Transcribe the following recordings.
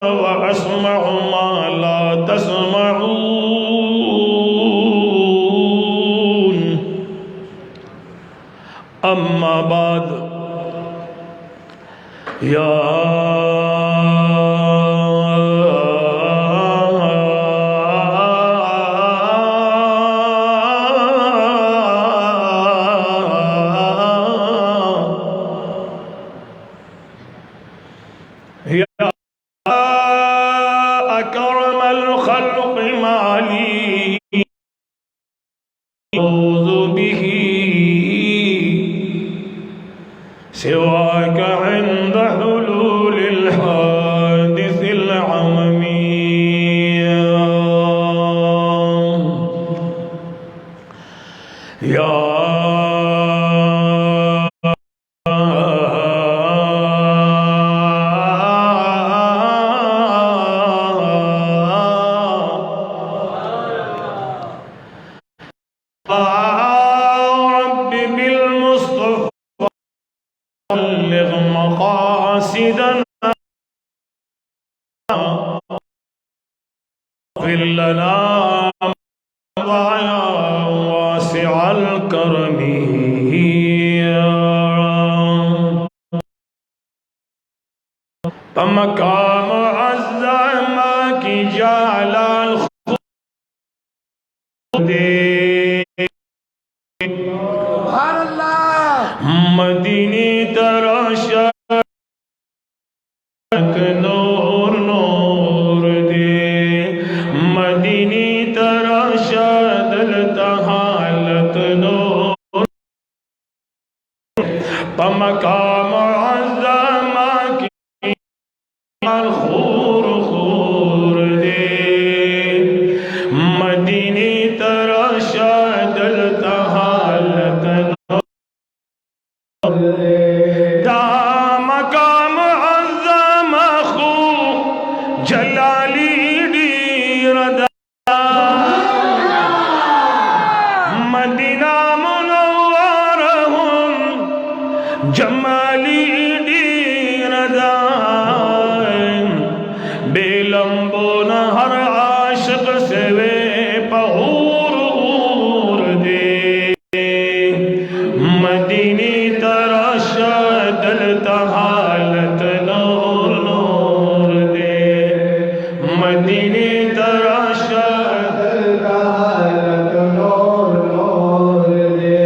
वअस्मअ मा ला तस्मऊन। अम्मा बाद या अकरमल खल्क़ माली औज़ु बिही सिवाक इंद हुलूलिल हादिसिल अममी। या रब्बि बिल मुस्तफ़ा बल्लिग़ मक़ासिदना वग़फ़िर लना या वासिअल करमी। मक़ाम अज़्ज़मा की जालाल मदीने तरश नूर नूर दे, मदीने तरश दलता हालत नूर। मक़ाम अज़्ज़मा की खूर खूर दे, मदीने तरश दलता हालत मक़ाम अज़्ज़मा खू जलाली दीरदा मदीना मुनव्वरहुम जमाली दीरदा बेलंबो न हर आशिक से वे पहूर हूर दे, मदीने तरश दलता हालत नूर नूर दे, मदीने तरश दलता हालत नूर नूर दे।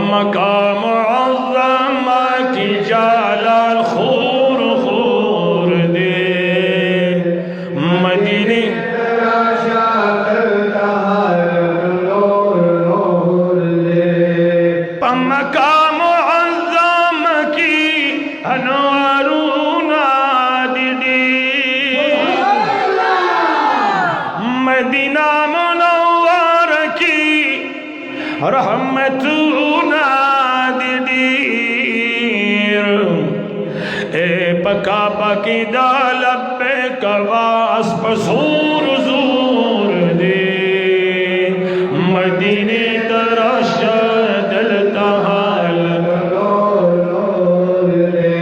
मक़ाम अज़्ज़मा की जालाल खूर खूर दे, मदीने तरश दलता हालत नूर नूर दे। मक़ाम अज़्ज़मा की अनवारुना दीदी, मदीना मुनव्वर की रहमतुना दीदी। ए पका पकी दालब पे कवास पसूर ज़ूर दे, मदीने तरश दलता हालत नूर नूर दे,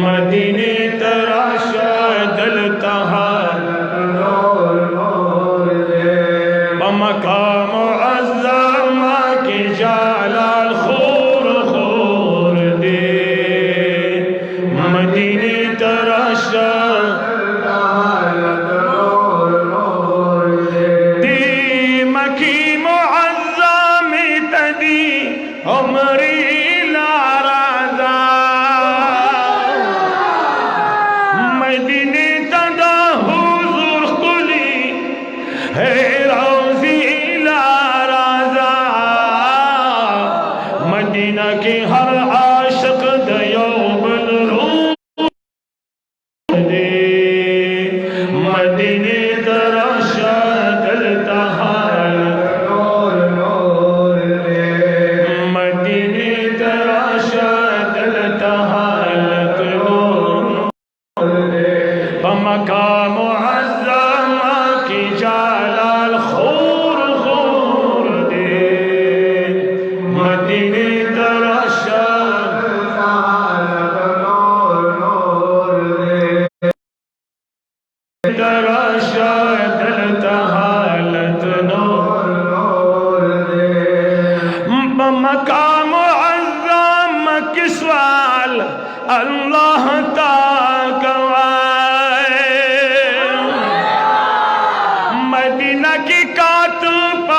मदीने तरश दलता हालत नूर नूर दे। मक़ाम अज़्ज़मा की जालाल खूर खूर दे, मदीने तरश दलता हालत नूर नूर दे। मकी मुअज़्ज़म तदी उमरी लाराज़ा, मदीने तदा हुज़ूर कुली है रोज़ी लाराज़ा, मदीना के हर आशिक दयोबल रूह दे, मदीने तरश दलता हालत नूर नूर दे, मदीने तरश दलता हालत नूर नूर दे। मक़ाम अज़्ज़मा की जालाल खूर खूर दे, मदीने तरश तराशा दिल हालत नूर मकाम अज़्ज़म की सवाल अल्लाह ताकवाए मदीना की कातुब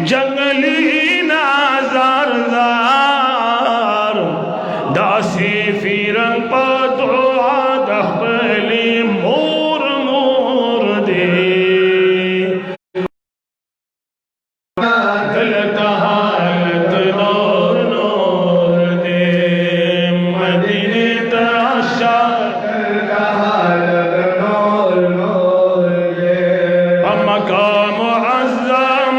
जंगली नाजार दासी फिरंग पतो दखली मोर मोर दे गलत हालत नूर नूर दे मदीने तराशा हालत नूर नूर दे मकाम अज़्ज़म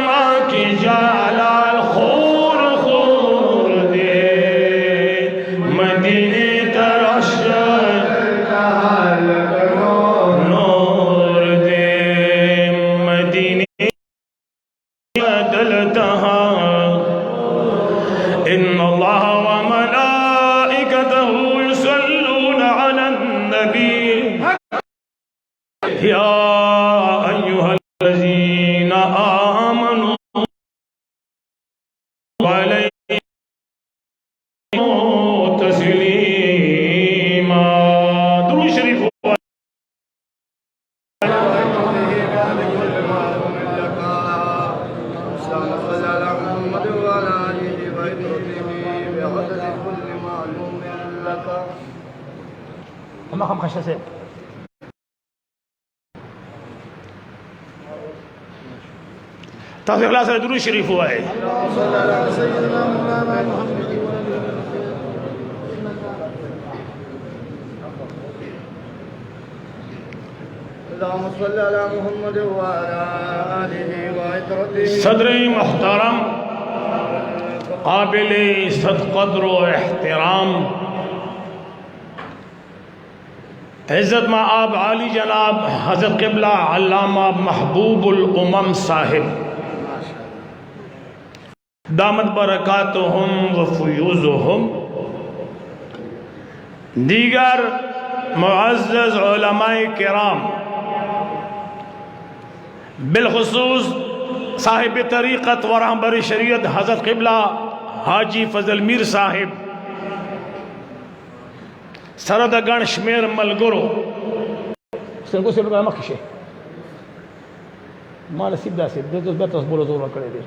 की जालाल खूर खूर दे मदीने तराशा हालत नूर दे मदीने दलतहा इन्नल्लाह व मलाइकतहु युसल्लूना अलन नबी या अय्युहल्लज़ीना आमनू अलैहि तस्लीमा दुरूद शरीफ हम खशा से ताज़े इखलास दुरूद शरीफ हुआ है सदर मुहतरम काबिल सदक़द्र व एहतराम इज़्ज़त माआब आली जनाब हज़रत क़िबला अल्लामा महबूबुल उमम साहिब दामत बरकातुहुम व फ़ुयूज़ुहुम दीगर मुअज़्ज़ज़ उलमाए किराम बिलखुसूस साहिब तरीक़त व रहबर शरीयत हज़रत क़िबला हाजी फ़ज़ल मीर साहिब सरदगण शमेर मलगुरो माल सीधा से बेतस बोलो तो करे दे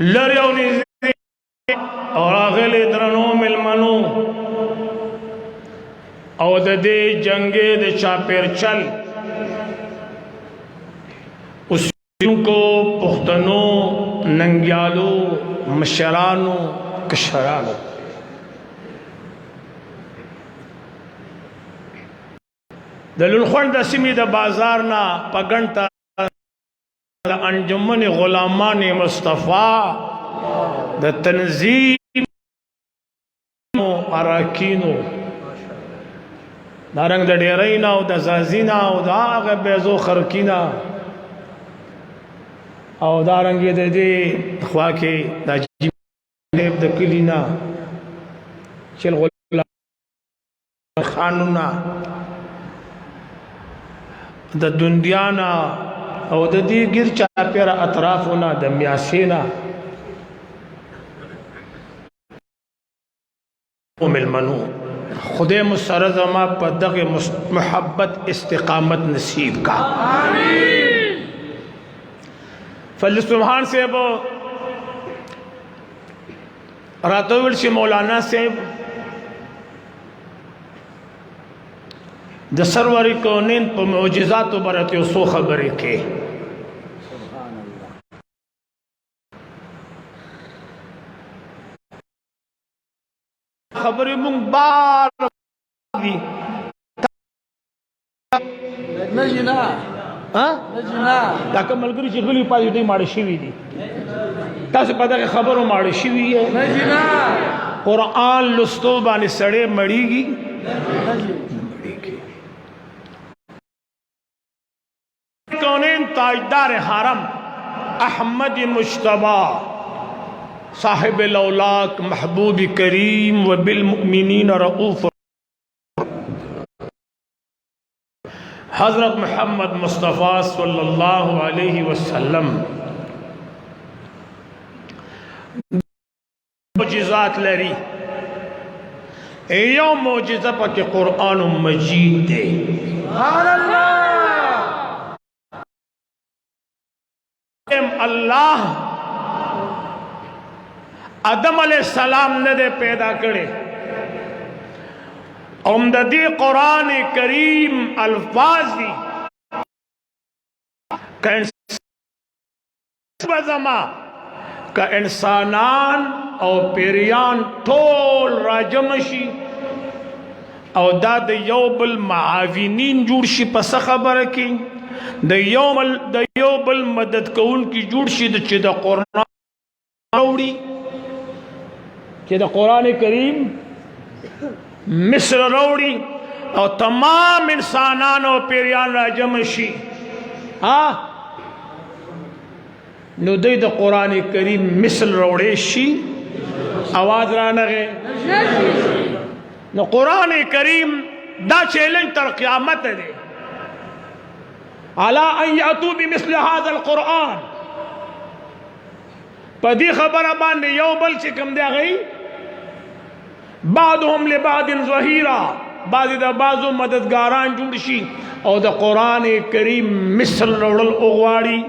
लरियोनी और आगले द्रनो मिलमनो और दे जंगे दे चापेर चल को पुख्तनो नंग्यालो मशरानो कशरानो दलुलखंड दसिमी द बाजार ना पगंटा अंजुमन गुलामान मुस्तफ़ा द तंजीम अराकीनो दारंग द डेरैना द जाजीना द आगे बेजो खरकीना और दारंगे दे दे ख्वा के दाजीब द किलीना चल شیطانونا د دنیانا او د دې ګیر چاپیره اطرافونه د میاسینا ملمنو خدای مسره زما په دغه محبت استقامت نصیب کا آمین. فضل سبحان صاحب راتویل شي مولانا صاحب د سرور کونین په معجزات برته او سو خبرې کې خبرې مونږ بار دي نجنا ها نجنا دا کوملګری چې غلی پاتې دي ماړ شي وي دي تاسو په دغه خبرو ماړ شي وي نجنا قرآن لستو باندې سړې مړیږي کونین تاجدار حرم احمد مجتبی صاحب الاولاق محبوب کریم و بالمؤمنین رؤوف حضرت محمد مصطفیٰ صلی اللہ علیہ وسلم معجزات لري یو معجزه پکې قرآن مجید دی سبحان اللہ اللہ آدم علیہ السلام نے دے پیدا کرے امدادی قرآن کریم الفاظ دی کا انسانان او پیریان ټول راجمشی او دا د یو بل معاونین جوړ شي پس خبره کی د یو بل مدد کون کی جوړ شي چې د قرآن راوړي کہ دا قرآن کریم مصر روڑی اور تمام انسانان و پیریان راجم شی نو دی دا قرآن کریم مصر روڑی شی آواز رانا گئے نو قرآن کریم دا چیلنج تر قیامت دے علا ان یعطو بمثل هذا القرآن پا دی خبر باندے یو بل چکم دے گئی بعضهم لبعض ظهیرا بعض دا بعضو مددگاران جوړ شي او د قرآن کریم مثل روړل اوغواړي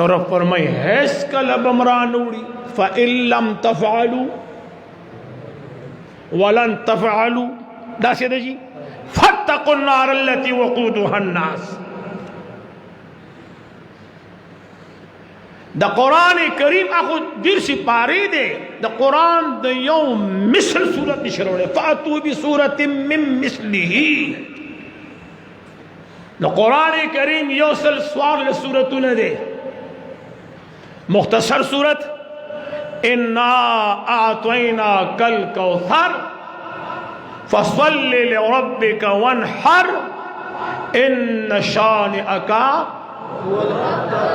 نو رب فرمای هیڅ کله بمران وړي فإن لم تفعلوا ولن تفعلوا دا څه دی فاتقوا النار التي وقودها الناس دا قرآن کریم اخو دیر سی پاری دے دا قرآن دا یوم مثل صورت نشروڑے فاتو بی صورت من مثلی دا قرآن کریم یوصل سوار لصورتو ندے مختصر صورت انا اعطوینا کل کوثر فصل لربک وانحر ان شانئکا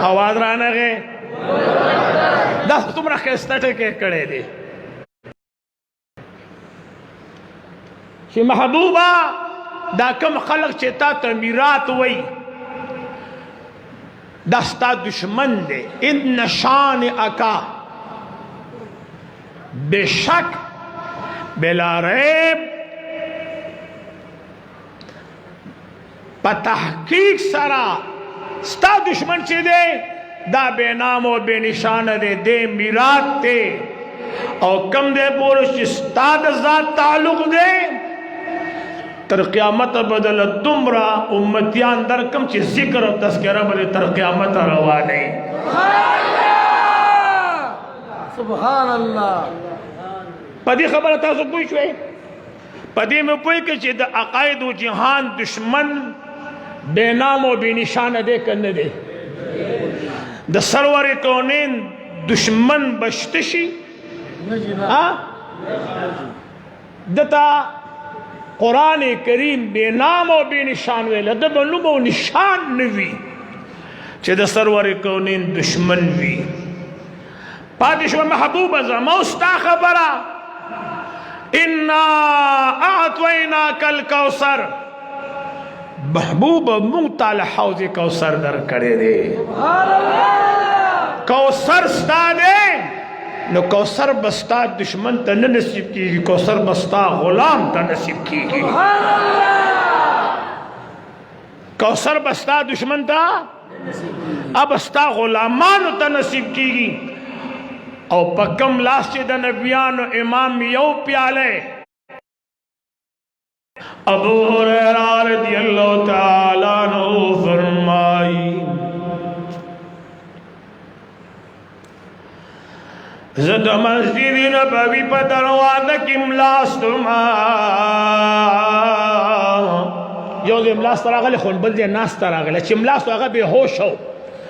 آواز رانا گئے دا تمرا خیستا ٹکے کڑے دے کہ محبوبہ دا کم خلق چیتا تمیرات وی دا ستا دشمن دے ان شان اکا بے شک بلا ریب پا تحقیق سرا ستا دشمن چی دے دا بے نام و بے نشان دے دے میرات تے او کم دے پورش چی ستا دا ذات تعلق دے تر قیامت بدل دمرا امتیان در کم چی ذکر و تذکرہ بدل تر قیامت روانے سبحان اللہ پدی خبر تاسو پوئی شوئے پدی میں پوئی کہ چی دا عقائد و جہان دشمن بے نام و بے نشان دے کرنے دے دا سرور کونین دشمن بشتشی دتا قرآن کریم بے نام و بے نشان ویل دب نم و نشان نوی چه دا سرور کونین دشمن وی پادشو محبوب ازا موستا خبرا इन्ना आतवैना कल कौसर, महबूब मुंगताल हौज कौसर दर करे दे। कौसर स्ता दे न कौसर बस्ता दुश्मन त न नसीब की, कौसर बस्ता गुलाम त नसीब की। कौसर बस्ता दुश्मन था अब बस्ता गुलामान त नसीब की। और पक्कम लास्ट द नबियान इमाम यौ प्याले अबू हुरैरा रज़ियल्लाहु ताला अन्हु फरमाई, ज़द मस्जिद नबवी पर दरवाज़ा किमलास्तुमा यो इमलास तरागले खुन बल दे नास तरागले चिमलास तो आगे बेहोश हो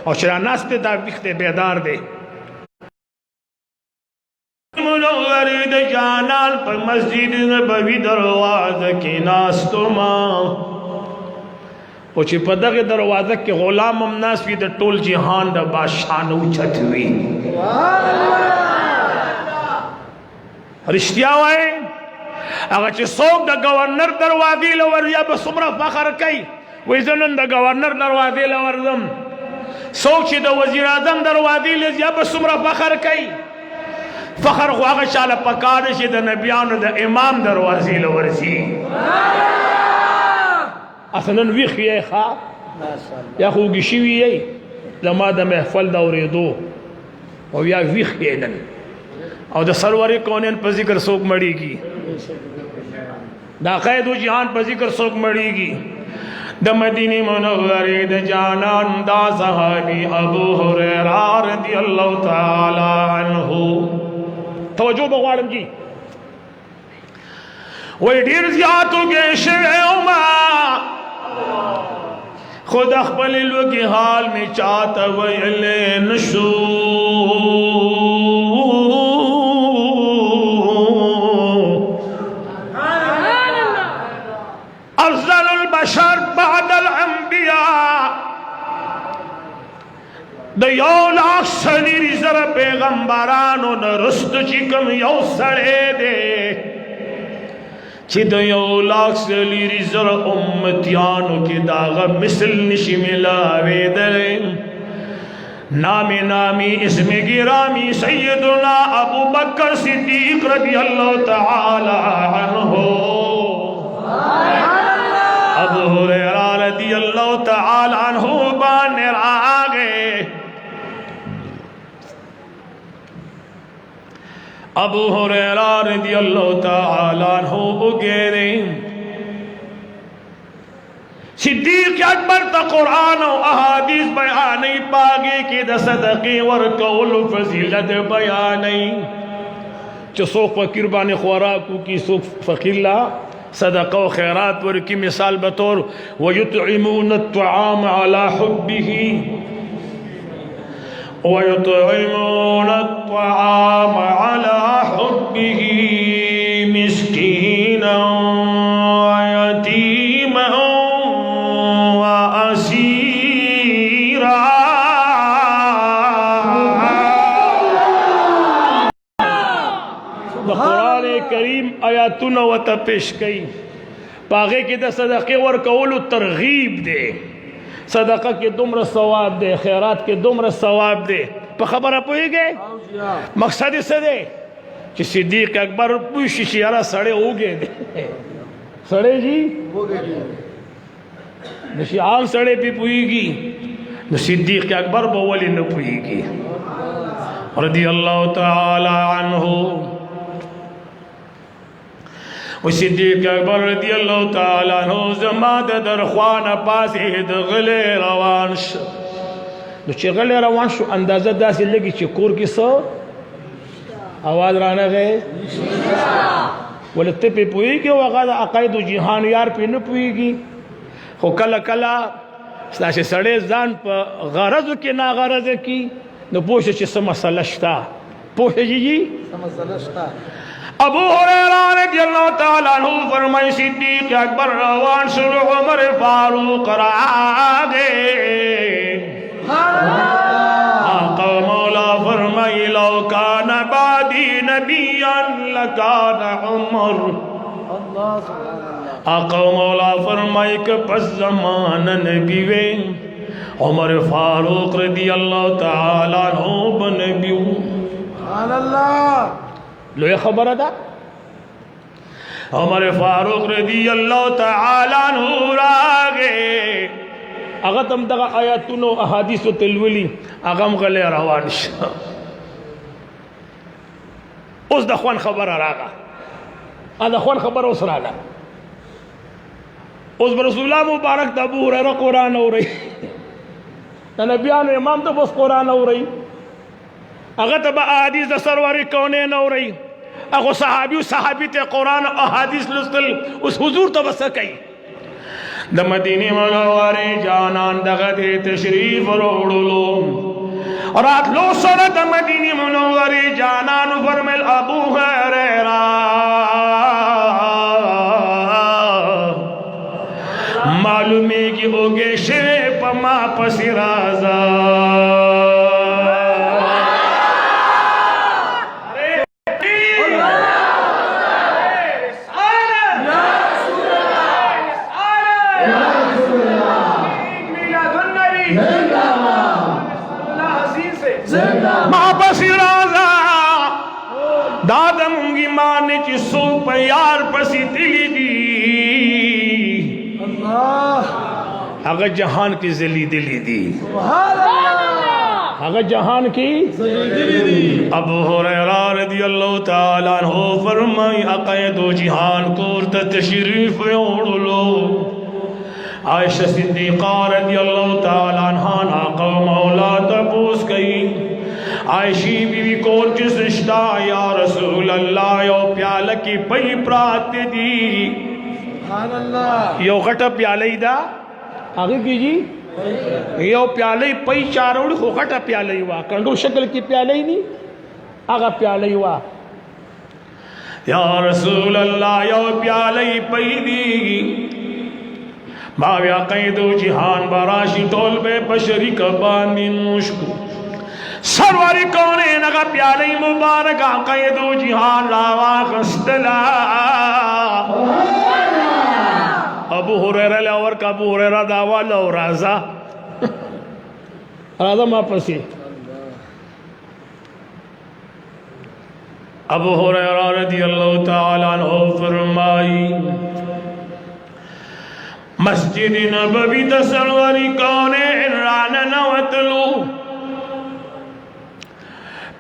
और चला नास ते दा बिखते बेदार दे मुनव्वरी दे जानाल पर मस्जिद नबवी दरवाज़ा के नास्तुमा ओ ची पदक दरवाज़ा के गुलाम नास भी द टोल जहान द बादशाह उछत हुई। रिश्तिया वाए अगर चे सोक द गवर्नर दरवाज़े लवर या बसुमरा फखर कई वही जनन द गवर्नर दरवाज़े लवर दम सोक चे द वज़ीर आज़म दरवाज़े ले या बसुमरा फखर कई फखर ख्वागा शाला पकाद चे द नबियान द इमाम दरवाज़े लवर सी असनन विख ये खा या खूगी शिवी ये लमा द महफल दौरे दो और या विख ये नन और द सरवर कौन पर जिक्र सोक मड़ीगी दाक़ैद जहान पर जिक्र सोक मड़ीगी द मदीने मुनव्वरे द जानान दा सहाबी अबू हुरैरा रज़ियल्लाहु ताला अन्हु तवज्जो बगवाड़म जी वही ढेर ज़ियातो के शेमा खुद अखबल के हाल में चाहता वले नशू अफ़ज़लुल बशर बअदल अंबिया द यौ लाख सदी रिज़र पैगंबरानो न रुस्त चिकम यौ सड़े दे ची द यौ लाख सदी रिज़र उम्मतियानो के दागा मिसल निशी मिलावे दे नामी नामी इसमें गिरामी सैयदुना अबू बकर सिद्दीक रज़ियल्लाहु ताला अन्हु अबू हुरैरा रज़ियल्लाहु ताला अन्हु बानर आगे अबू हुरैरा रज़ियल्लाहु ताला अन्हु उगेरे सिद्दीक अकबर त कुरान और अहादीस बयान पागे के द सदक़े वर कौल फजीलत बयान जो सो फकीर बाने खुराकू की सो फकीला सदक़ा खैरात वर की मिसाल बतौर वयुतइमून अत्तआम अला हुब्बिही वयुतइमून अत्तआम अला हुब्बिही मिस्कीना व यतीमा व असीरा कुरान करीम आयातुन व पेश कई पागे के द सदक़े वर कौल तरगीब दे सदक़ा के दुम्र सवाब दे खैरात के दुम्र सवाब दे पर खबर पोई गए मकसद से दे कि सिद्दीक अकबर पूछी यारा सड़े उगे दे सड़े जी नशी आम सड़े भी पुईगी न सिद्दीक अकबर बवली न पुईगी रज़ियल्लाहु ताला अन्हु सिद्दीक अकबर रज़ियल्लाहु ताला अन्हु जमात दरख्वान पास गले रवान चे गले रवान शो अंदाजा दासी लगी चे कोर की सो आवाज राना गए बोले ते पे पुईगी वगैरह अकायद जिहान यार पे न पुईगी हो कला कला स्ताशे सड़े जान पर गरज के ना गरज की न पोशे चे समसलश्ता पोशे जी समसलश्ता अबू हुरैरा रज़ियल्लाहु ताला अन्हु फरमाए सिद्दीक अकबर रवान शुरू उमर फारूक आगे आका मौला फरमाए लौ कान बादी नबियन कान उमर। अल्लाह सुभान अल्लाह। आका मौला फरमाए कि पस ज़मान नबी वे उमर फारूक रदी अल्लाह ताला अन्हु बनबी। सुभान अल्लाह। लो ये खबर था उमर फारूक रदी अल्लाह ताला अन्हु रागे अगर तुम तक आयतुनो अहादीस तिलवली अगम गले रवान उस दखवान खबर रागा आ दखवान खबर उस रागा उस रसूलुल्लाह मुबारक तबू हुरैरा कुरान हो रही नबियान इमाम तो बस कुरान हो रही अगर तब अहादीस द सरवर कौने न हो रही अगो सहाबी ते कुरान अहादीस लुस्तल उस हुजूर तो बस कई द मदीने मुनव्वरे जानान दगदे तशरीफ रोड़लो और रात लो सर द मदीने मुनव्वरे जानान फरमल अबू हुरैरा मालूम है कि ओगे शे पमा पसिराजा दादमूंगी माने ची सो प्यार पसी दिली दी अगर जहान की जली दिली दी अगर जहान की अबू हुरैरा रज़ियल्लाहु ताला अन्हु फरमाई अक़ैदो जहान को तशरीफ ओढ़लो आयशा सिद्दीक़ा रज़ियल्लाहु ताला अन्हा आका मौला तपूस कई आयशी बीवी को किस रिश्ता या रसूल अल्लाह यो प्याल की पई प्रात दी सुभान अल्लाह। यो घट प्याले दा आगे कीजी यो प्याले पई चारोड़ को घट प्याले हुआ कंडू शक्ल की प्याले ही नहीं आगा प्याले हुआ या रसूल अल्लाह यो प्याले पई दी माव्या कैदो जिहान बराशी टोल बे बशरी कबानी मुश्कु सरवारी कौने नगा प्याले मुबारक कैदो जिहान लावा खस्तला अबू हुरैरा लावर का अबू हुरैरा दावा लो राजा राजा मापसी अबू हुरैरा रज़ियल्लाहु ताला अन्हु फरमाई मस्जिद नबवी तसरवरी कौने रान नवतलू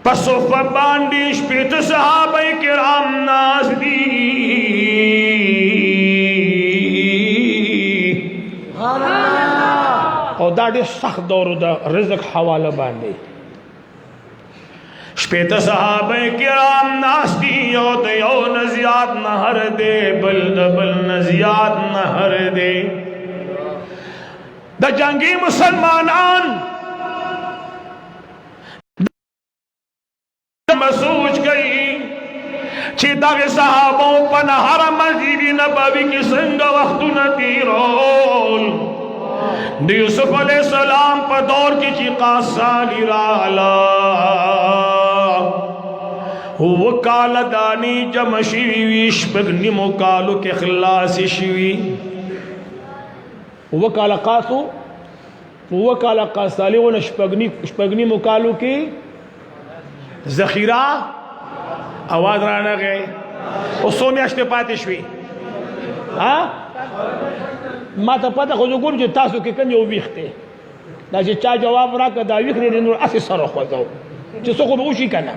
पसोफ बांडिश पेत सहाबाई किराम नाज़दी और दाड़े सख्त दौर दा रिज़्क़ हवाला बांधे शपेत सहाबाए किराम नास्ती यो दयो नज़ियात नहर दे बल दबल नज़ियात नहर दे द जंगी मुसलमानान महसूस गई चिदा के सहाबों पनहर मस्जिद नबवी की संग वक्त नतीरोल यूसुफ अलैहिस्सलाम पर दौर की चिका सालिराला वो काला दानी जमशी पगनी मुकालू के खिलास शिवी वो काला कासू वो काला कासाली वो नशपगनी मुकालू की जखीरा आवाज राना गए और सोने अष्टे पातिशवी हाँ माता पता खुद गुम जो तासु के कन्यो विखते ना जे चा जवाब रा का दा विखरे ने नूर असी सरो खो जो सो को उशी कना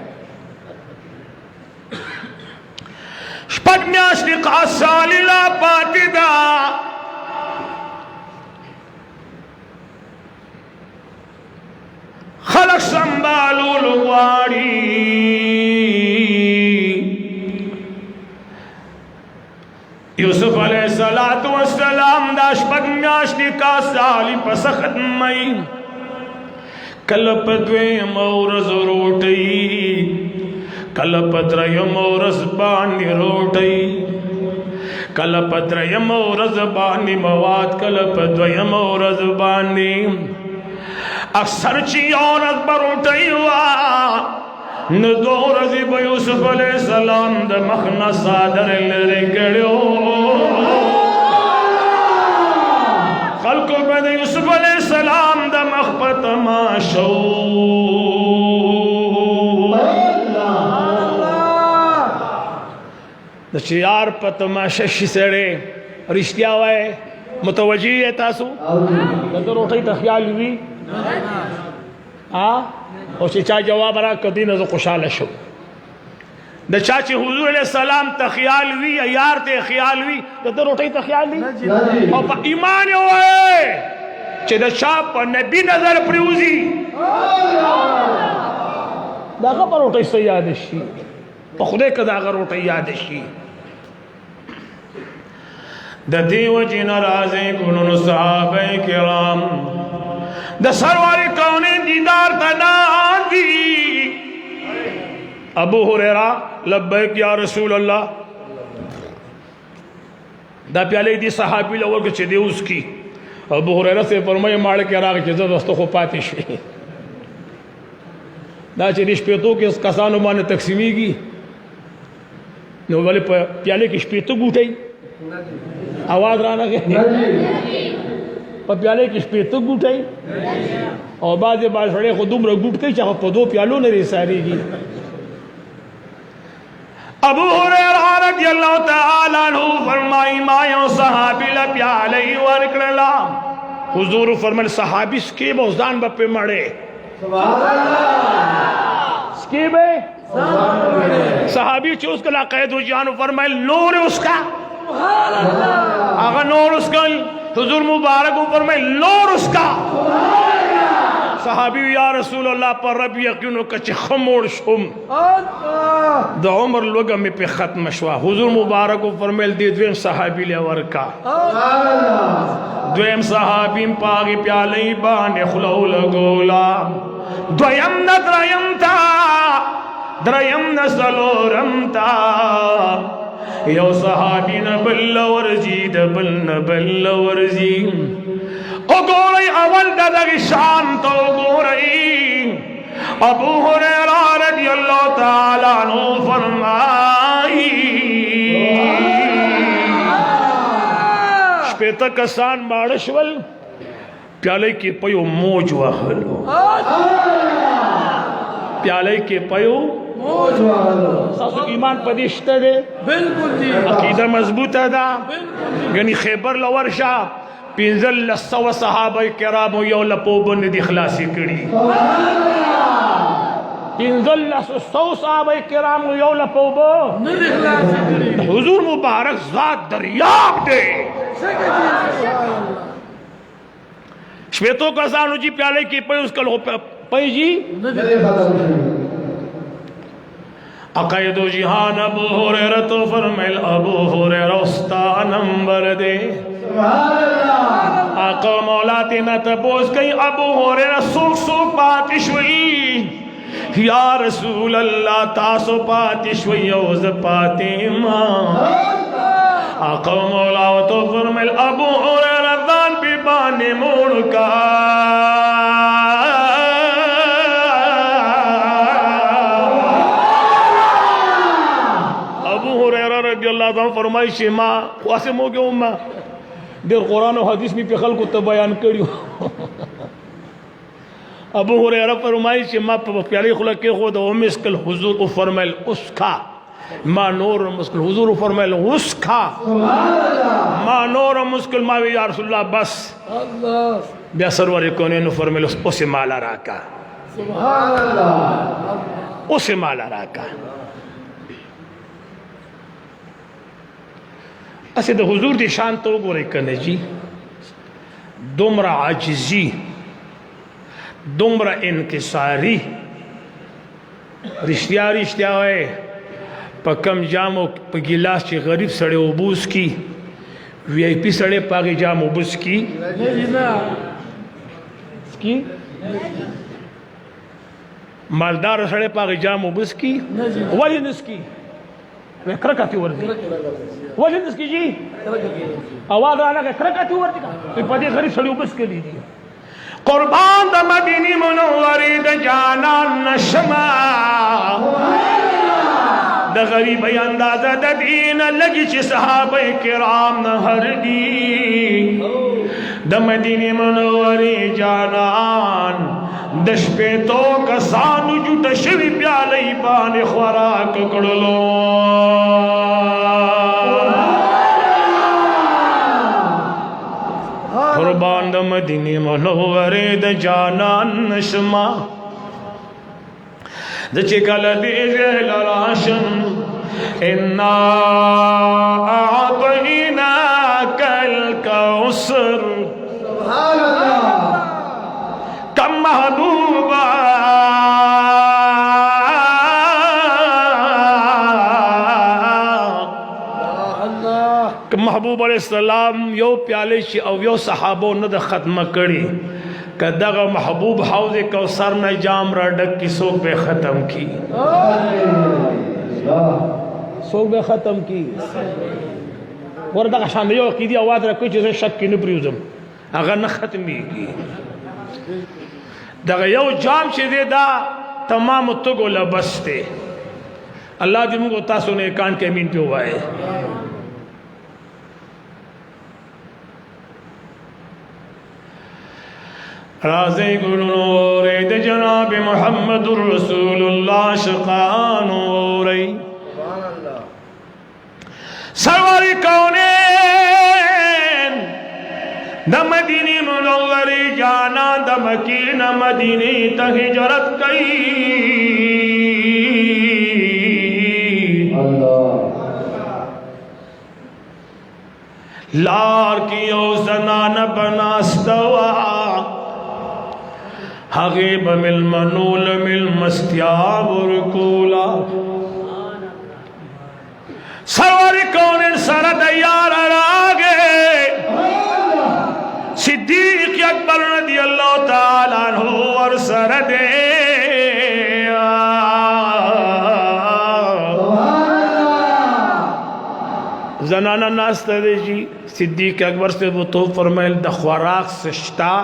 शपन्यास लिकासालिला पातिदा खलक संभालू लुवाड़ी यूसुफ अलैहिस्सलातु वस्सलाम दाश पगम्याश का साली पसखत मई कलपद्वे मौरज रोटई कलपत्रय मौरज बानी रोटई कलपत्रय मौरज बानी मवाद कलपद्वय मौरज बानी अक्सर ची औरत बरोटई हुआ न दो रज़ी ब यूसुफ अलैहिस्सलाम द मखना सादर लरे कड़ियो खल्को बद यूसुफ अलैहिस्सलाम द मखपत माशो द यार पत माशश सड़े रिश्तिया वाए मुतवजी है तासु तो रोटी तो ख्याल हुई हाँ और चा जवाब रहा कदी न तो खुशाल शो द चाची हुजूर अलैहिस्सलाम त ख्याल हुई यार ते ख्याल हुई तो रोटी तो ख्याल हुई और ईमान होए चे द चा पर नबी नजर प्रूजी दागा पर रोटी से याद शी पर खुदे कदा अगर रोटी याद शी द देव जिन राज़े कुन सहाबे किराम द सरवारी कौने दीदार तनादी अबू हुरैरा लब्बैक या रसूल अल्लाह दा प्याले दी सहाबी लवर के चदे उसकी अबू हुरैरा से फरमाए मार के राग के दोस्तों को पातिश दा चरिश पेतो के कसानो मान तकसीमी की नो वाले प्याले की पेतो गुटाई आवाज राना के पर प्याले की पेतो गुटाई और बाद सड़े खुदुम रगुट के चाह पदो प्यालो ने रे सारी की अबू हुरैरा रज़ियल्लाहु तआला अन्हु फरमाई मायो सहाबी ल प्याले वरकला हुजूर फरमाए सहाबी के बोजान बप्पे मड़े सुभान अल्लाह के बे सहाबी चूस कला कैद हो जान फरमाए नूर उसका सुभान अल्लाह आगा नूर उसका हुजूर मुबारक ऊपर में नूर उसका सहाबी या रसूल अल्लाह पर रब यकीन कच खमोड़ शुम द उम्र लोग में पे खत्म शवा हुजूर मुबारक ऊपर में दे द्वेम सहाबी ले वर्का द्वेम सहाबी पागी प्याले बाने खुलौ लगोला द्वयम न द्रयम न सलोरमता यो सहाबी न बल्लवर्जी दबल न बल्लवर्जी ओ गोरई अवल ददगी शान तो गोरई अबू हुरैरा रज़ियल्लाहु तआला अन्हु फरमाई श्वेता कसान माड़शवल प्याले के पयो मोज वहलो प्याले के पयो मोज वहलो सासु ईमान पदिश्ते दे बिल्कुल जी अकीदा मजबूत है दा गनी खैबर लवर्शा पिंजल लस्सव सहाबा किराम यो लपो बन दी खलासी कड़ी पिंजल लस्सव सहाबा किराम यो लपो बन दी खलासी कड़ी हुजूर मुबारक जात दरियाब दे श्वेतो का सानु जी प्याले की पे उसकल हो पे जी अक़ैदो जिहान अबू हुरैरा तो फरमाइल अबू हुरैरा उस्ता नंबर दे आका मौला तेना तपोस कहीं अबू हुरैरा सुख सुख पातिशवी या रसूल अल्लाह तासो पातिशवी औज पातिमा आका मौला तो फरमाइल अबू हुरैरा दान भी बाने मोड़ का फरमाइश माँ वासे मोगे उम्मा देर कुरान और हदीस में पेखल को बयान करियो अबू हुरैरा फरमाइश माँ प्यारे खुला के खुद मिस्कल हुजूर को फरमाइल उसका माँ नूर मुस्किल हुजूर फरमाइल उसका माँ नूर मुस्किल माँ या रसूलुल्लाह बस बिया सरवर कोने नु फरमाइल उसे माला राका सुभान अल्लाह उसे माला राका ऐसे तो हुजूर दी शान तो गोरे करने जी दुमरा आजिजी दुमरा इनकिसारी रिश्तिया रिश्तिया है पकम जामो गिलास चे गरीब सड़े उबूस की वीआईपी सड़े पागे जाम उबूस की मालदार सड़े पागे जाम उबूस की वही निस्की वे करकती वर्दी वही निस्की जी आवाज आना के करकती वर्दी का तो पदे गरीब सड़े उबूस के लीजिए قربان د مدینی منوری د جانان نشما د غریبی اندازه د دین لگی چی صحابه کرام نهر دی د مدینی منوری جانان د شپیتو کسانو جوټ شوی پیالی باندې خوراک کړلو قربان د مدینه منوره د جانان نشما د چې کله دې لراشم ان اعطیناک الکوثر سبحان الله کم محبوبا محبوب علیہ السلام یو پیالے شي او یو صحابو نه د ختمه کړي کداغه محبوب حوض کوثر نه جام را ډک کی سوک به ختم کی سوک به ختم کی ورته شان یو کی دی आवाज را کوي چې شک نه پریوزم هغه نه ختميږي دغه یو جام چې دی دا تمام توګو لبسته الله دې موږ تاسو نه کان کې امین په وای رازی گلنور د جناب محمد رسول اللہ شقانوری سرور کونین د مدینی منوری جانا د مکین مدینی تا ہجرت کئی لار کی او زنان بناستوا حغیب مل منول مل مستیاب رکولا سرور کون سرد یار راگے صدیق اکبر رضی اللہ تعالیٰ عنہ اور سرد زنانا ناستا دے جی صدیق اکبر سے وہ تو فرمائل د خوراک سشتا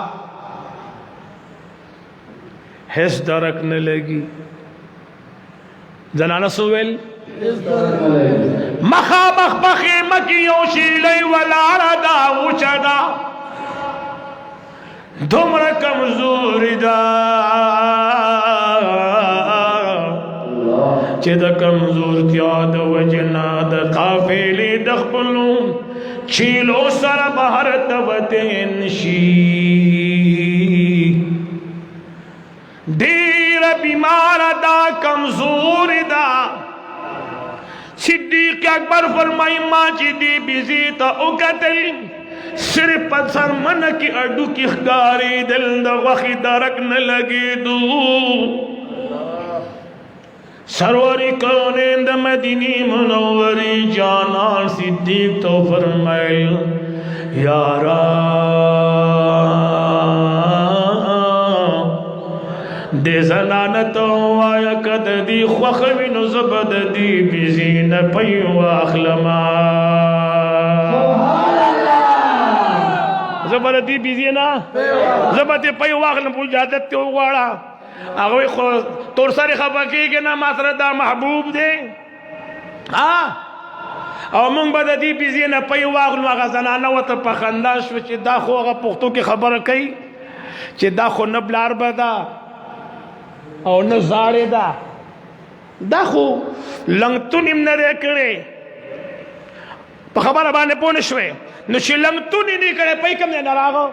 حس درک نہ لگی زنانہ سویل مخابخ بخی مکیو شیلی والعردا وچدا دمر کمزور دا چه دا کمزور تیاد وجنا دا قافلی دخبلو چیلو سر بہر توتین شی دیر بیمار دا کمزور دا صدیق اکبر فرمائی ماں چی دی بیزی تا اکتل صرف پتسر من کی اڈو کی خگاری دل دا وخی درک نلگی دو سروری کونین دا مدینی منوری جانان صدیق تو فرمائی یارا دے زنانتو آیا کد دی خوخوی نو زبد دی بیزین پیو اخلما زبد دی بیزین زبد پیو اخلم پو جادت تیو گوارا اگوی تور ساری خبا کی کہ نا ماتر دا محبوب دے او مونگ با دی بیزین پیو اخلم اگا زنانا و تا پخنداش وچی دا خو اگا پختو کی خبر کئی چی دا خو نبلار بدا او نه زاړه دا خو لنګتون هم نه کړي په خبره باندې پوه نه شوې نو چې لنګتون نه کړي پای کوم نه راغو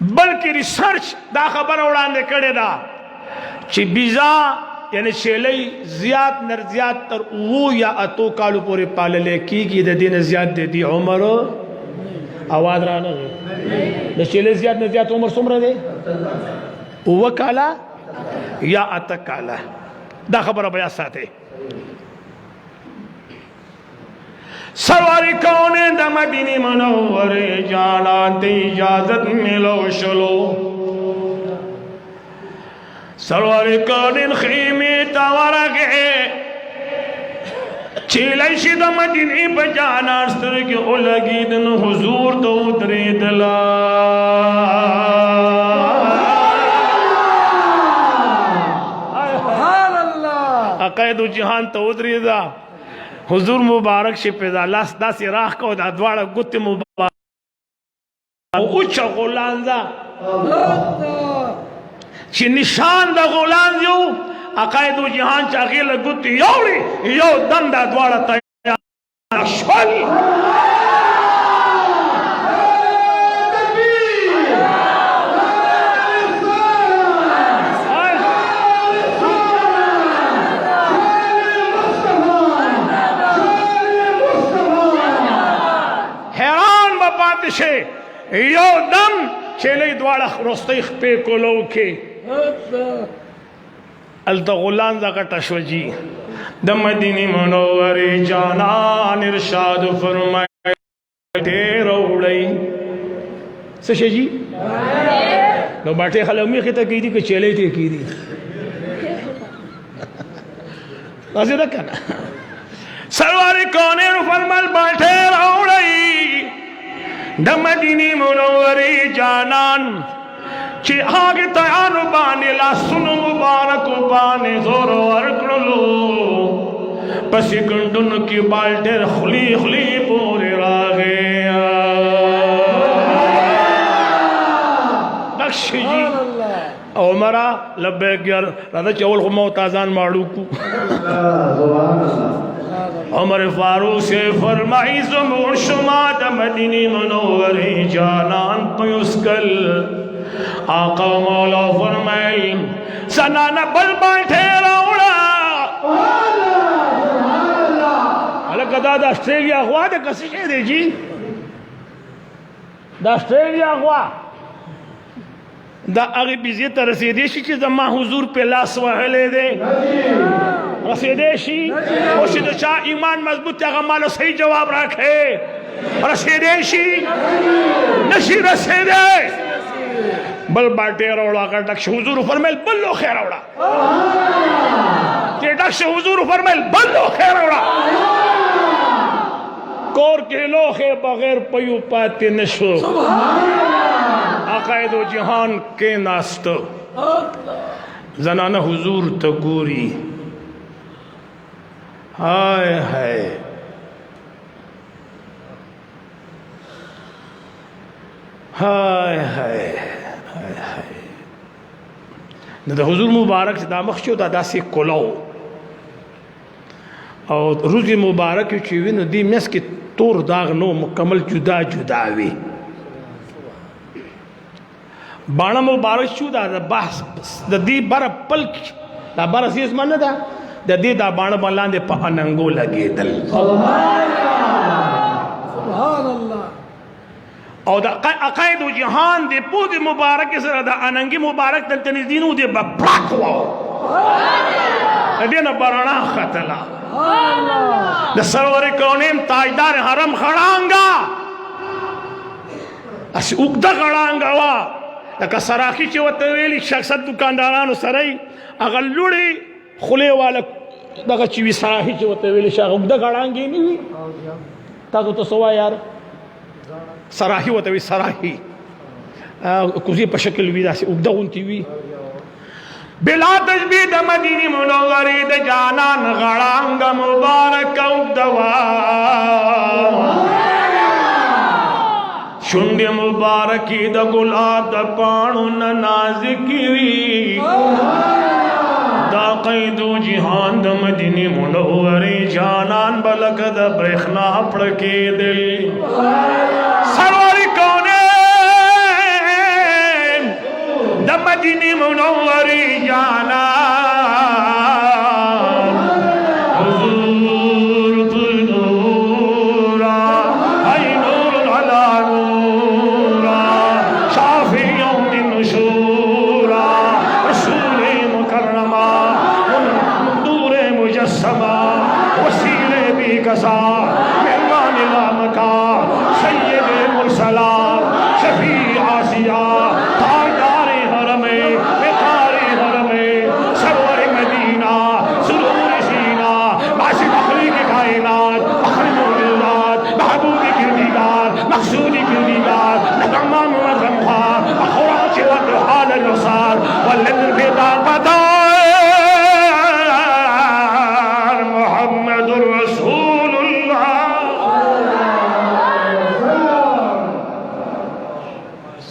بلکې ریسرچ دا خبره وړاندې کړي دا چې بیزا یعنی شیلې زیات نر زیات تر وو یا اتو کالو پورې پاللې کیږي د دین زیات د عمر اواز را نه د شیلې زیات نه زیات عمر څومره دی وکالا یا اتکالا دا خبر بیا ساتے سرواری کونے دا مدینی منور جانان تی اجازت ملو شلو سرواری کونے خیمی تاورگے चेलाई शी द मदीने बजाना स्तर के उलगी दन हुजूर तो उतरे दला अकायदो जहान तो उतरे दा हुजूर मुबारक शे पैदा लास दास राह को दा द्वाड़ा गुत मुबारक उच्च गोलांजा ची निशान दा गोलांज यो अकायदो जहान चागेल गुत योड़ी यो दंदा द्वाड़ा तैयार शवल हैरान बात से यो दम चेले द्वाड़ा रोस्तिख पे कोलो के अलता गुलान दा कटशवजी द मदीने मनोवरे जानान इरशाद फरमाए ढेर उड़ई सशे जी नो बाटे खलमी खिता की थी कि चेले थे की थी ऐसे तक ना सरवारी कोने फरमाल बाटे उड़ई द मदीने मनोवरे जानान ची आगे तयानु बाने ला सुनु मुबारक बाने जोरो अरकड़लो पसी कंडुन की बाल्टेर खुली खुली पूरे रागे नक्श जी उमरा लब्बैक यार राधा चौल को मोताजान माड़ूकू उमर फारूक से फरमाई ज़ुमूर शुमा द मदीने मनोवरे जानान पयुस्कल आका मौला फरमाए सनाना बल बैठे रौड़ा अलग कदा द ऑस्ट्रेलिया हुआ द कसिशे दे जी द ऑस्ट्रेलिया हुआ द अगे बिजी तरसीदे शी कि जमा हुजूर पे लास वहले दे रसीदे शी ओशिद शाह ईमान मजबूत का मालो सही जवाब रखे रसीदे शी नशी रसीदे बल बाटे रोड़ा का डक्ष हुजूर फरमाइल बल्लो खैर रोड़ा ते डक्ष हुजूर फरमाइल बल्लो खैर रोड़ा कोर के लोखे बगैर पयू पाते नशो अकायदो जहान के नास्त जनाना हुजूर तगूरी हाय हाय हाय हाय न हुजूर मुबारक से दामख्शो दादा से कोलो और रोज़ मुबारक चीवी न दी मस के तोर दाग नो मुकम्मल जुदा जुदा वे बाणा मुबारक चू दा बस द दी बर पल दा बर असीस मन दा द दी दा बाण बलां दे प अनंगो लगे दल सुभान अल्लाह और अकायद जहान दे पूरे मुबारक के सर अनंगी मुबारक तन तनदीनू दे बब्राक हुआ अदे न बराना खतला द सरवर कौनेम ताजदार हरम खड़ांगा अस उगदा खड़ांगा वा द सराखी चे वतवेली शख्स दुकानदारान सरई अगर लुड़ी खुले वाला द चीवी सराखी चे वतवेली शख्स उगदा खड़ांगे नहीं ताको तो सवा यार सराही होता हुई सराही कुछ पशकिल विदा से उगदा उनती हुई बिला तजबीद मदीने मुनव्वरे द जानान गड़ांग मुबारक उगदवा शुंडे मुबारकी द गुलाब द पाणु न नाज़िकी दा क़ैदो जिहान द मदीने मुनव्वरे जानान बलक द ब्रेखना पड़के दिल सरवारी कौने द मदीने मुनव्वरे जाना हुजूर नूरा आई नूर अला नूरा शाफियों मिन शूरा रसूल मुकर्रमा नूर मुजस्समा वसीले भी कसा मेहमान लामका مقصودی کردیگار نظمان و غمخار اخوراچ و دحال الرسال واللن الفدار بدار محمد رسول الله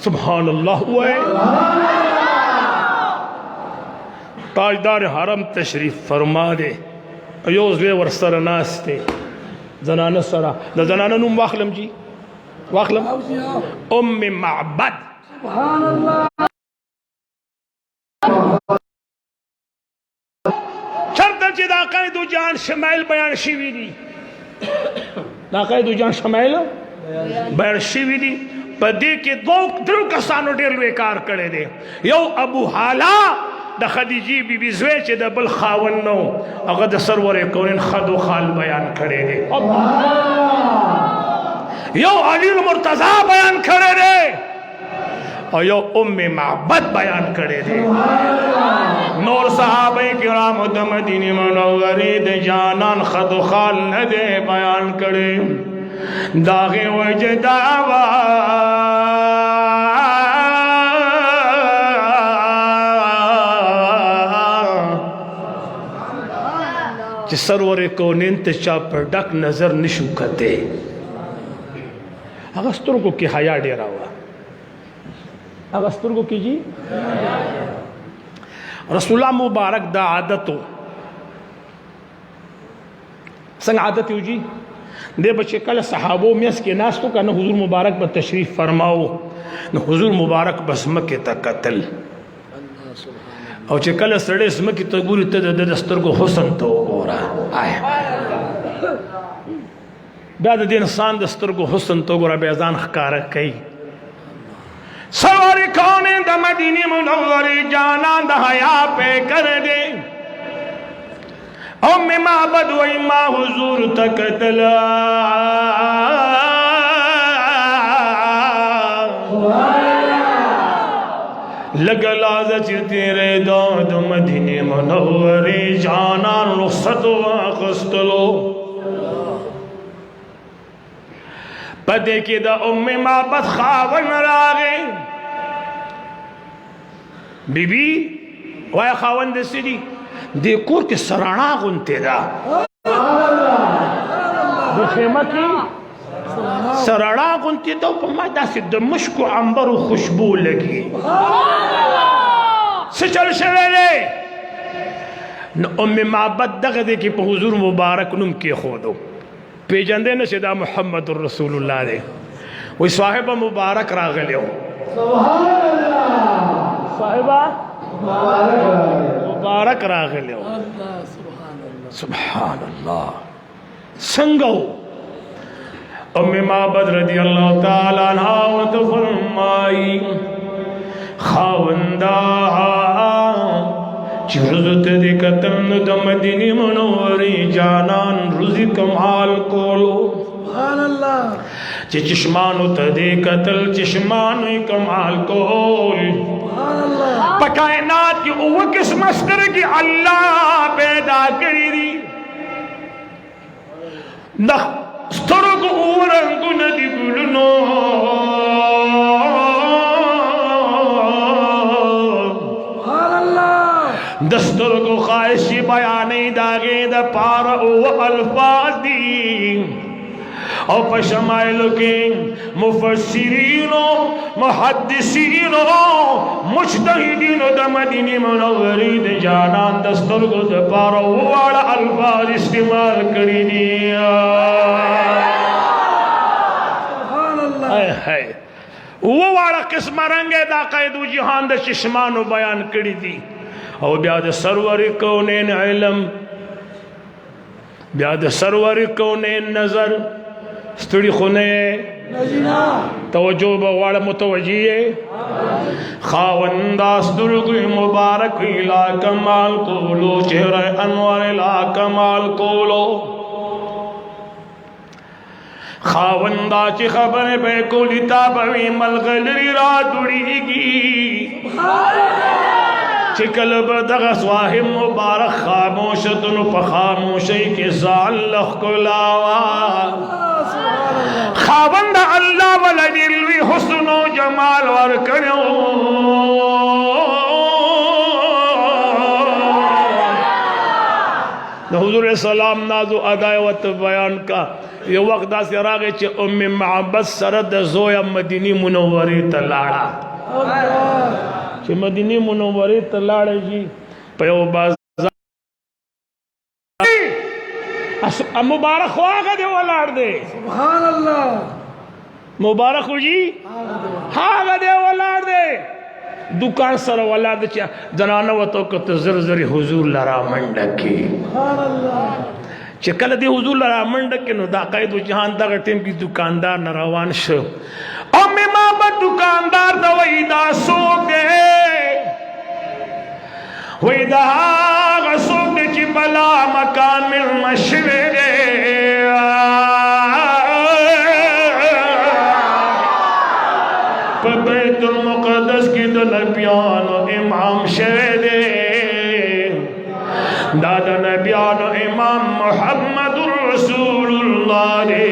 سبحان اللہ ہوئے تاجدار حرم تشریف فرما دے یوز وی ورسر ناس تے زنانہ سرا دا زنانہ نوم واخلم جی واخلم ام معبد سبحان اللہ چرتا چی دا قائدو جان شمائل بیان شیوی دی دا قائدو جان شمائل بیان شیوی دی پا دی که درو کسانو دیر لوی کار کرے دے یو ابو حالا دا خدیجی بی بی زوی چی دا بل خاون نو اگر دا سرور کونین خد و خال بیان کرے دے یو علی المرتضی بیان کرے دے اور یو ام معبد بیان کرے دے نور صحابہ کرام دا مدینہ منوری دے جانان خد و خال ندے بیان کرے داغی وجداوا چی سرور کونین تے چا پر ڈک نظر نشو کتے اگستر کو کی حیاء ڈیرا ہوا اگستر کو کی جی رسول اللہ مبارک دا عادتو سنگ عادت ہو جی دے بچے کل صحابوں میس کے ناس تو کہنا حضور مبارک با تشریف فرماؤ نو حضور مبارک بس مکہ تا قتل او چه کل سڑے اس مکی تا گوری تا دستر کو حسن تو گورا آئے بیاد دین انسان دستر کو حسن تو گورا بیازان خکارہ کئی سواری کونے دا مدینی منوری جانان دا حیاء پہ کر دے ام معبد و اما حضور تقتلا لگلازہ چی تیرے داد مدینی منوری جانان رخصت و آخستلو پدے کی دا ام معبد خاون راگے بی بی وائی خاون دے سیدی دے کور کے سرانا گنتے دا دے خیمہ کی سرانا گنتے دا پا دا سی دمشق و عمبر و خوشبو لگی سچل شوے لے ام معبد دغ دے کی پا حضور مبارک نم کی خودو پیجندے نشے دا محمد الرسول اللہ دے وی صاحبہ مبارک راغلے ہو صاحبہ مبارک راغلے ہو سبحان اللہ سنگو ام معبد رضی اللہ تعالیٰ عنہ وتفرمائی خاوندہ چی رزت دی قتل دا مدینی منوری جانان رزی کمال کولو سبحان اللہ چی چشمانو تا دی قتل چشمانو کمال کول سبحان اللہ پا کائنات کی اوہ کس مستر کی اللہ پیدا کری دی نخ سترک اورنگو ندی گلنو دستر کو خواہشی بیانی داغی دا پارا او الفاظ دی او پا شمائلو کی مفسرینو محدثینو مجتہدینو دا مدینی منوری دا جانان دستر کو دا پارا او الفاظ استعمال کری دیا سبحان اللہ وہ والا قسم رنگے دا قیدو جہان دا چشمانو بیان کری دی او بیاد سرور کونین علم بیاد سرور کونین نظر ستڑی خونے توجہ بغوار متوجیے خاونداس درگوی مبارک لا کمال کولو چہرہ انوار لا کمال کولو خاوندہ چی خبر بے کولی تابوی ملغلری را دوڑی گی چکل بدغ صواہم مبارک خاموشتن پا خاموشی کے زعلق کلاوا خاوند اللہ ولدلوی حسن و جمال ورکڑو حضور السلام نازو ادایوت بیان کا یہ وقت دا سے راگے چھ ام معبد سرد زویا مدینی منوری تلاڑا چھ مدینی منوری تلاڑا جی پیو بازار مبارک ہو آگا دے ولاڑ دے سبحان اللہ مبارک ہو جی آگا دے ولاڑ دے دکان سر ولاڑ دے چاہ زنانہ و تو کت زر حضور لرا منڈکی سبحان اللہ چکل دی حضور لرا منڈکی نو دا قید و جہان دا غٹیم کی دکاندار نروان شو ام معبد دکاندار دا ویدہ سوک دے ویدہ آگا سوک دے چی بلا مکان مل مشوے دے بیت المقدس کی دو نبیان و امام شوے دے دادا نبیان و امام محمد رسول اللہ دے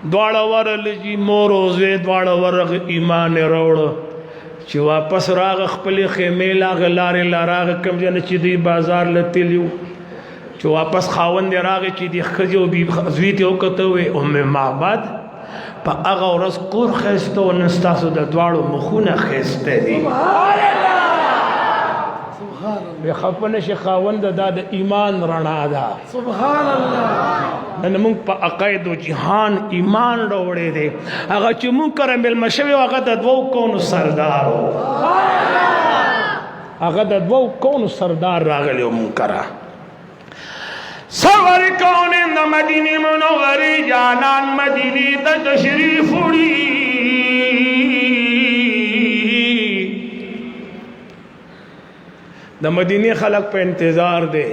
دوارا ورل جی موروزے دوارا ورغ ایمان روڑ چی واپس راغ خپلی خیمیل آغ لار راغ کم جن چی دی بازار لتی لیو چی واپس خاون دی راغ چی دی خجو بی زویتی اوکتوی ام معبد پا اغا ورز کور خیستو و نستاسو دا دوارو مخون خیستے دی بے خفنش خاون دا دا ایمان رنا دا سبحان اللہ نن مونگ پا عقائد و جہان ایمان روڑے دے اگا چی مونگ کرم بالمشوی و اگا دا دو کون سردارو اگا دا دو کون سردار راگلی و مونگ کرا سور کونین دا مدینی منوری جانان مدینی دا تشریف اڑی دا مدینی خلق پہ انتظار دے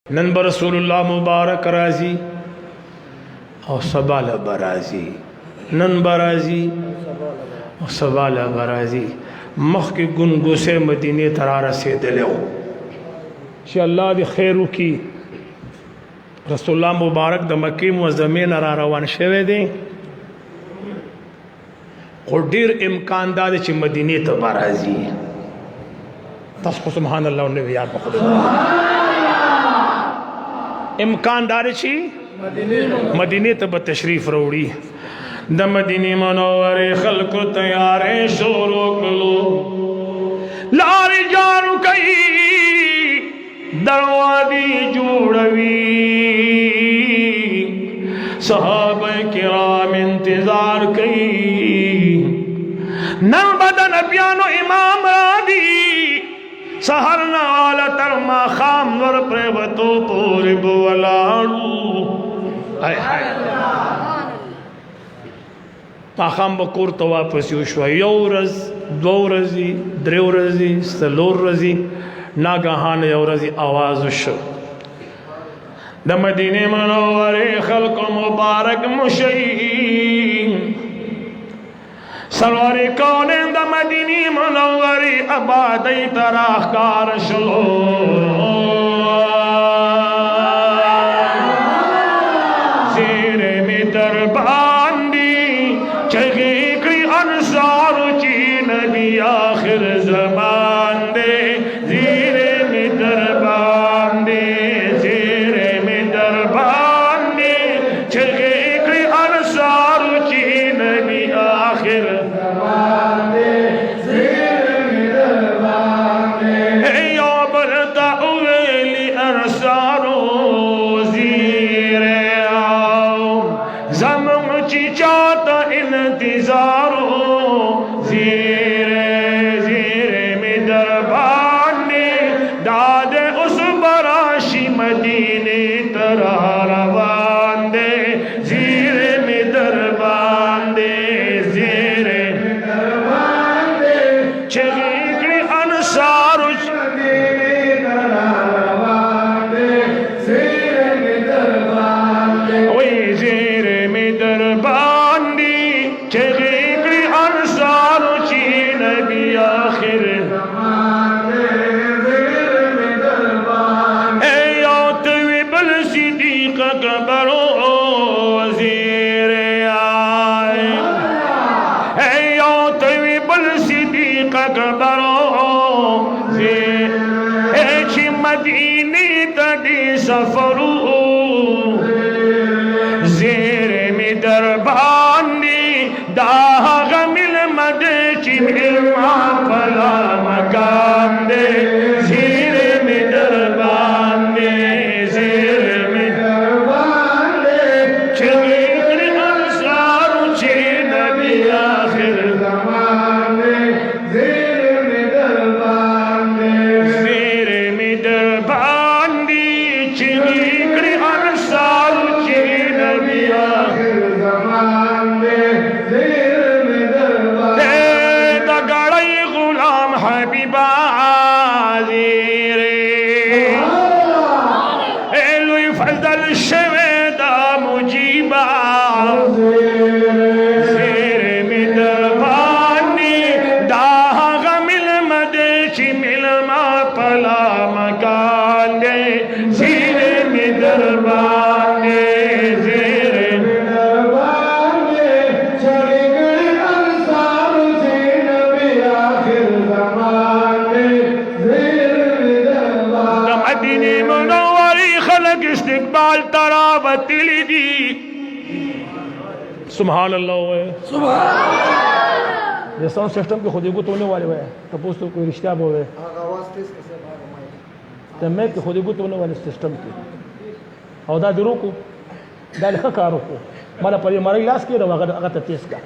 نن برسول اللہ مبارک رازی اور سبال برازی نن برازی اور سبال برازی مخ کی گنگو سے مدینی ترارہ سے دلیو چی اللہ دی خیرو کی رسول اللہ مبارک دا مکی موزمین را روان شوے دیں اور دیر امکان دادے چی مدینی تبارازی تسخو سبحان اللہ انہوں نے یاد بخود امکان دارے چی مدینی تب تشریف روڑی دا مدینی منور خلق تیارے شورو کلو لاری جانو کئی دروادی جوڑوی صحابہ کرام انتظار کئی نم بدن پیانو امام رادی سہرنا والا ترما خام نور پریوتو پوری بولاڑو پاخام بکور تو واپس یوشوا یو رز دو رزی دریو رزی سلور رزی ناگہان یو رزی آواز شو دا مدینہ منور خلق مبارک مشیئین سرور کونین دا مدینی منوری عبادی تراخ کار شلو زیر میں درباندی چگیقی انصار چی نبی آخر زمان دے زیر میں درباندی زیر میں درباندی چگیقی انصار چی نبی آخر अकबर वजीर आए यो तवीबुल सिद्दीक अकबर ची मदीनी तदी सफरू ज़ेरे में दरबानी दाग मिल मद ची मिल पला मकाम दे ज़ेरे में दरबानी ज़ेरे में दरबानी चलीर अंसार चे नबी आखिर ज़माने ज़ेरे में दरबानी ज़ेरे में दरबानी चलीर अंसार चे नबी आखिर ज़माने ज़ेरे में दरबानी दगड़ई गुलाम हबीबा ज़ेरे एलुई फजल शवेदा मुजीबा ज़ेरे में दरबानी दाग मिल मदेशी मिल मा पला मकान दे ज़ेरे में दरबानी ज़ेरे में दरबानी चली गई अंसार चे नबी आखिर ज़माने ज़ेरे में दरबानी मदीने मुनव्वरी खलक इस्तिकबाल तरावत दी सुभान अल्लाह है सुभान ये साउंड सिस्टम के खुदी को तोड़ने वाले हुए तो पूछ तो कोई रिश्ता बोल रहे तो मैं के खुदी को तोड़ने वाले सिस्टम की और दा दिरो को दा लिखा कारो को माला पर ये मारा इलाज किया रहा अगर ततीस का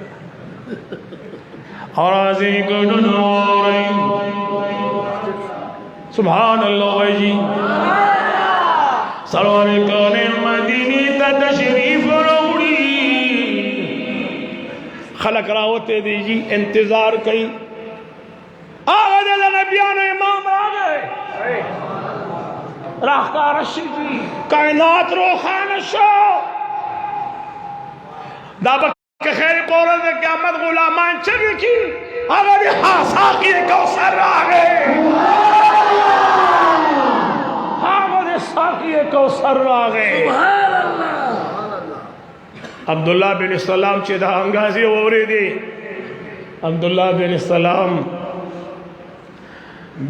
और आज़ी को नूर सुभान अल्लाह जी सरवर कौने मदीनी ता तशरीफ रोड़ी खलक रावते दीजी इंतजार कई आगे नबियान इमाम आ गए राखा रशी जी कायनात रोखान शो दाबक के खैर कोरद क़यामत गुलामान चगी की अगर हासा की कौसर आ गए साकी कौसर आ गए अब्दुल्ला बिन सलाम चिदा अंगाजी ओरे दे अब्दुल्ला बिन सलाम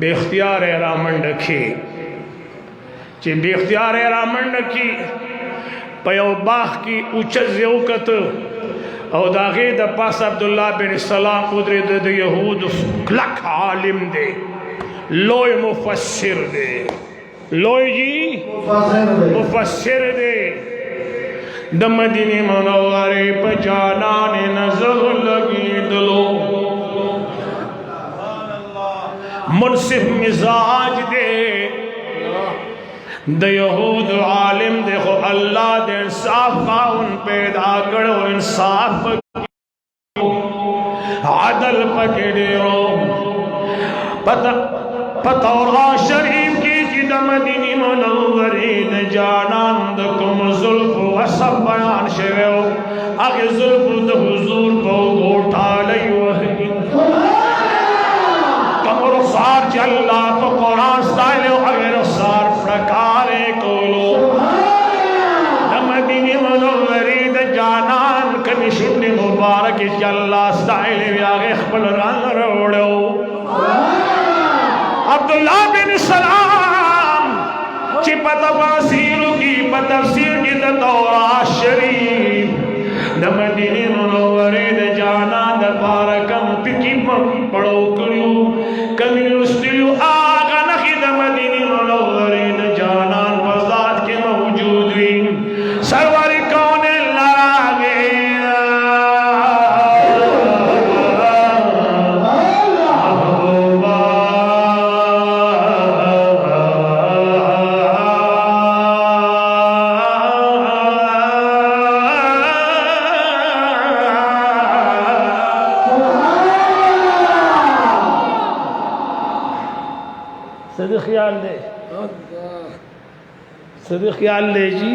बेख्तियार रामन रखी चे बेख्तियार रामन रखी पयो बाह की उच्च ज़ेवकत और दागे द पास अब्दुल्ला बिन सलाम उदरे दे यहूद लख आलिम दे लोय मुफस्सिर दे लोय जी मुफस्सिर दे द मदीने मुनव्वरे पे जाना ने नजर लगी दिलो मुनसिफ मिजाज दे द यहूद आलिम देखो अल्लाह दे इंसाफ उन पैदा करो इंसाफ आदल पकड़े हो पता पतौरा शरीफ की जिद मदीनी मुनव्वरे न जानंद कुम जुल्फ वसब बयान शेव आगे जुल्फ द हुजूर को उठा लई वही कमर सार चल्ला तो कुरान स्टाइल अगर सार प्रकार कोलो मदीनी मुनव्वरे द जानन कनी शुन्नी मुबारक चल्ला स्टाइल आगे खपल रंग रोड़ो अब्दुल्ला बिन सलाम ची तफसीर की तफसीर की तौरा शरीफ द मदीने मुनव्वरे द जाना द बारकम पिकी पढ़ो करियो कमी उस्तियो आगा नखी द मदीने मुनव्वरे द जाना बजात के मौजूद हुई सरवर कौन लागे सद ख्याल ले जी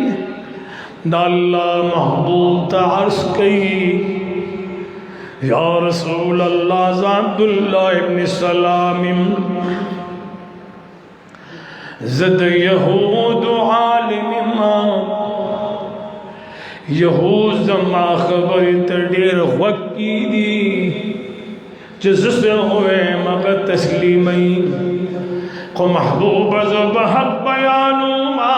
दाल्ला महबूब तारस कई या रसूल अल्लाह अब्दुल्ला इब्न सलाम जद यहूद आलिम यहूद जमा खबर तडेर वक्की दी जिससे हुए मगर तस्लीमई को महबूब ज़ब हक बयानुमा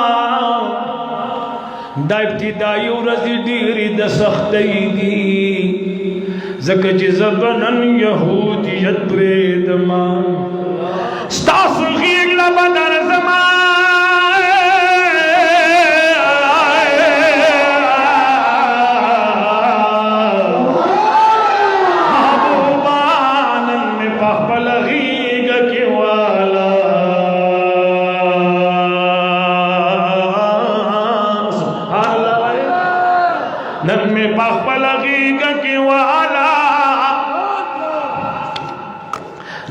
दा इब्तिदाई रज़ी डीरी द सख्तई दी ज़क ज़बनन यहूदियत प्रेदमा स्तास ग़ीगला बदर ज़मान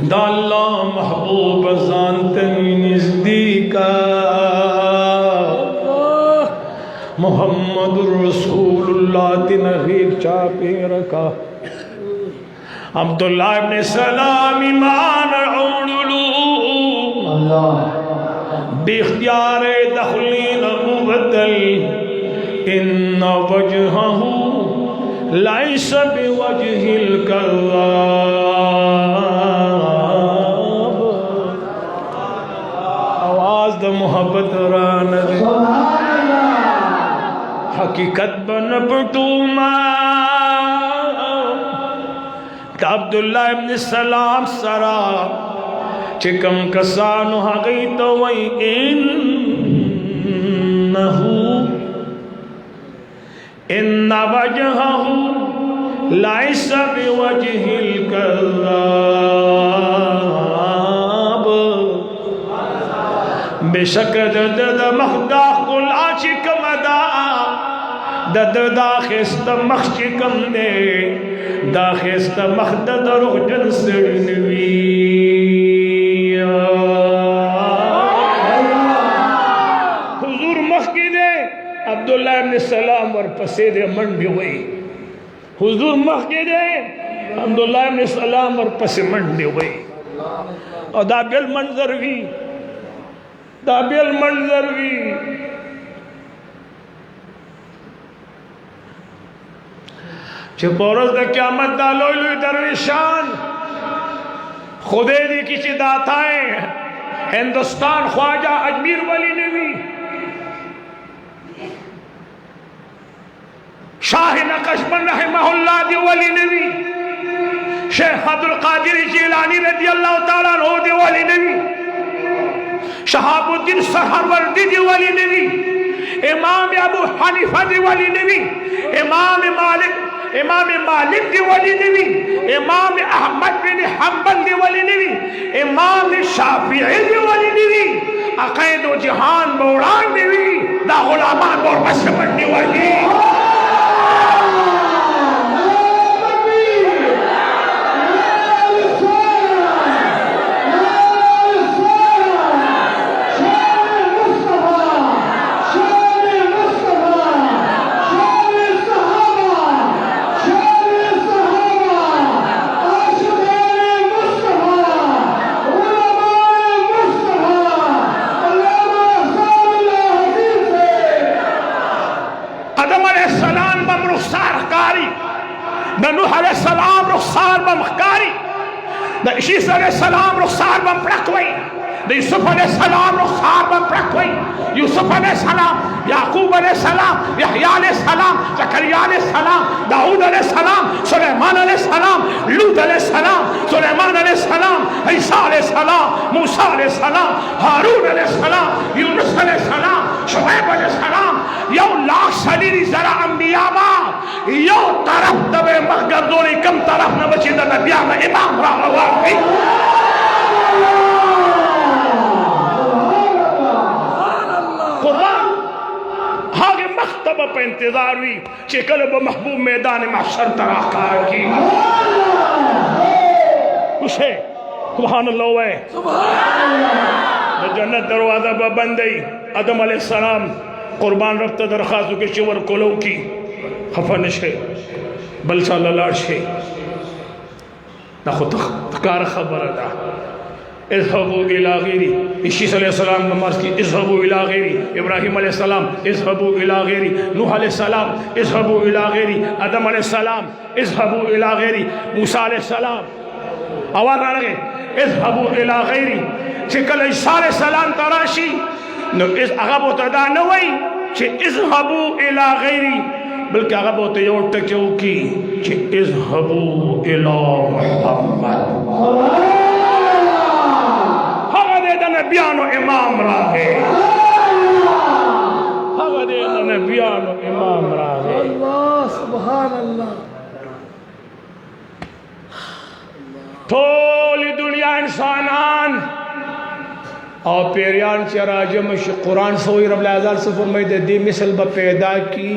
दाल्ला महबूब जानते नज़दीका मोहम्मद रसूलुल्लाह दिन रीक चापे रखा अब्दुल्ला इब्न सलाम ईमान उड़लू बिख्तियार दखली नबुवतल इन्ना वजहहू लैस बिवजहिल कज़्ज़ाब आवाज़ द मोहब्बत रान हकीकत बन पटूमा अब्दुल्ला इब्न सलाम सरा चिकम कसानु हगी तो वही इन्ना वजहहू लैस बिवजहिल कज़्ज़ाब बेशक दद मखदा कुल आशिक मदा दद दाखिस्त मखशिकम ने दाखिस्त मखदद रुजन सड़नवी हुजूर मखकिदे अब्दुल्ला इब्न सलाम वर पसेदे मंडी हुई हुजूर मखकिदे अब्दुल्ला इब्न सलाम वर पसे मंडी हुई और दाबिल मंजर भी पोरस द क़यामत दा लोई लोई दरवेशान खुदे दी किसी दाताएं हिंदुस्तान ख्वाजा अजमीर वली नबी शाह नक़शबंद रहमहुल्लाह दी वली नबी शेख अब्दुल कादिर जिलानी रज़ी अल्लाह तआला अन्हु दी वली नबी शहाबुद्दीन सहरवर्दी दी वली नबी इमाम अबू हनीफा दी वली नबी इमाम मालिक दी वली नबी इमाम अहमद बिन हंबल दी वली नबी इमाम शाफिई दी वली नबी अक़ीद जहान बौड़ान नबी दा गुलामान और मशबन दी वली नूह रुखसार बम कारी शीश रुखसार बम प्रकवई यूसुफ रुखसार बम प्रकवई यूसुफ याकूब यहया ज़करिया दाऊद सुलेमान लूत सुलेमान ईसा मूसा हारून यूनुस शुएब यो लाख सदी जरा अंबिया यो तरफ दबे मगरदोनी कम तरफ न बची द नबिया में इमाम रहा कुरान हागे मख्तबा पे इंतजार हुई चिकल ब महबूब मैदान महशर तराकार की उसे सुभान अल्लाह वे जन्नत दरवाजा बंद ही आदम अलैहिस्सलाम कुर्बान रफ्ता दरखास्तों के शिवर कोलो की खफन शे बलसा ललाड़ शे ना खुद तकार खबर अदा इज़हबू इला गैरी, ईसा अलैहिस्सलाम ने मर्ज़ की इज़हबू इला गैरी, इब्राहीम अलैहिस्सलाम इज़हबू इला गैरी, नूह अलैहिस्सलाम इज़हबू इला गैरी, आदम अलैहिस्सलाम इज़हबू इला गैरी, मूसा अलैहिस्सलाम आवाज़ आ लगे इज़हबू इला गैरी। कल ईसा अलैहिस्सलाम तराशी न इस अगा बोतदा न वही कि इज़हबू इला गैरी, बल्कि अगा बोत यो टचो की कि इज़हबू इला मुहम्मद। नबियानो इमाम राहे, नबियानो इमाम राहे। अल्लाह सुभान अल्लाह। थोली दुनिया इंसानान और पेरियान चराजम कुरान सोई रब लाज़ार से फरमाई दे दी मिसल ब पैदा की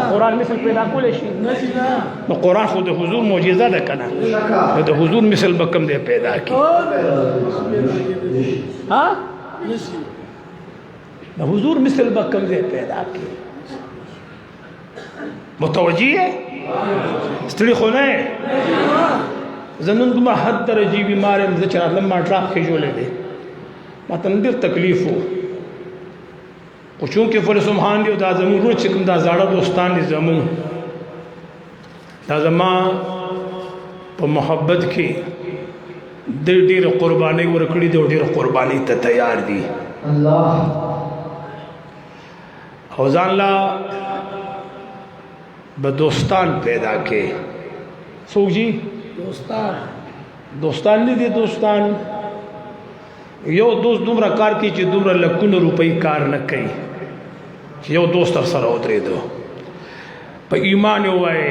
कुरान मिसल पैदा को लेशी तो कुरान खुद हुजूर मौजिज़ा दे कना तो हुजूर मिसल बकम दे पैदा की हाँ हुजूर मिसल बकम दे पैदा की। मुतवजी है स्त्री खुने जनन तुम हद दर्जी बीमार चरा लम्बा ट्राक के जो ले दे मतंदिर तकलीफ हो चूँकि फर सुबहान दी दा जमू रोज चिकम दा जाड़ा दोस्तान दी जमू दा जमा पर मोहब्बत की दिल ढेर कुर्बानी वो रखड़ी दो ढेर कुर्बानी त तैयार दी अल्लाह हौजान ला बदोस्तान पैदा के सूख जी दोस्तान नहीं दे दोस्तान यो दोस्त दुमरा कार की ची दुमरा लकुन रुपई कार न कई यो दोस्त अफसर उतरे दो पर ईमान हुआ है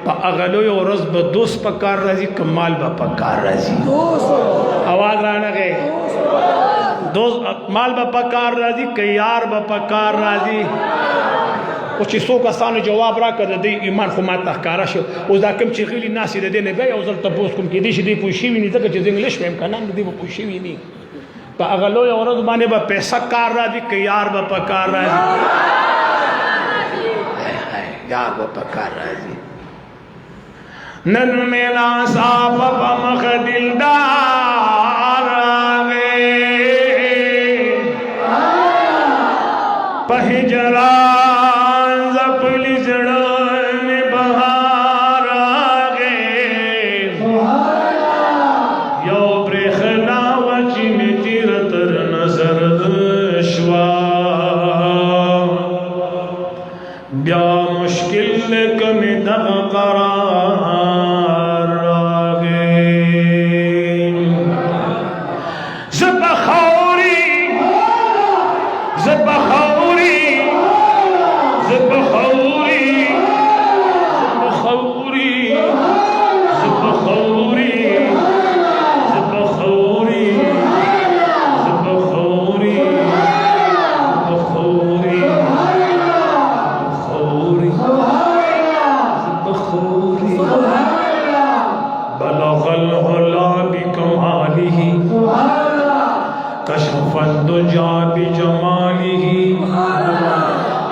पर अगलो यो रस ब दोस्त पकार राजी कमाल ब पकार राजी आवाज राना गए दोस्त माल ब पकार राजी कयार ब पकार राजी कुछ सो का सानो जवाब रा कर दे ईमान खुमात तहकारा शो उस दाकम चिखली नासी दे ने बे उजल तपोस कुम की दिश दी पुशी भी नहीं तक जे इंग्लिश में का नाम दी पुशी भी नहीं तो अगलो औरत माने बा पैसा कार राजी के यार बा पकार राजी यार बा पकार राजी नन मेला सा बाबा मख दिलदार आगे पहजरा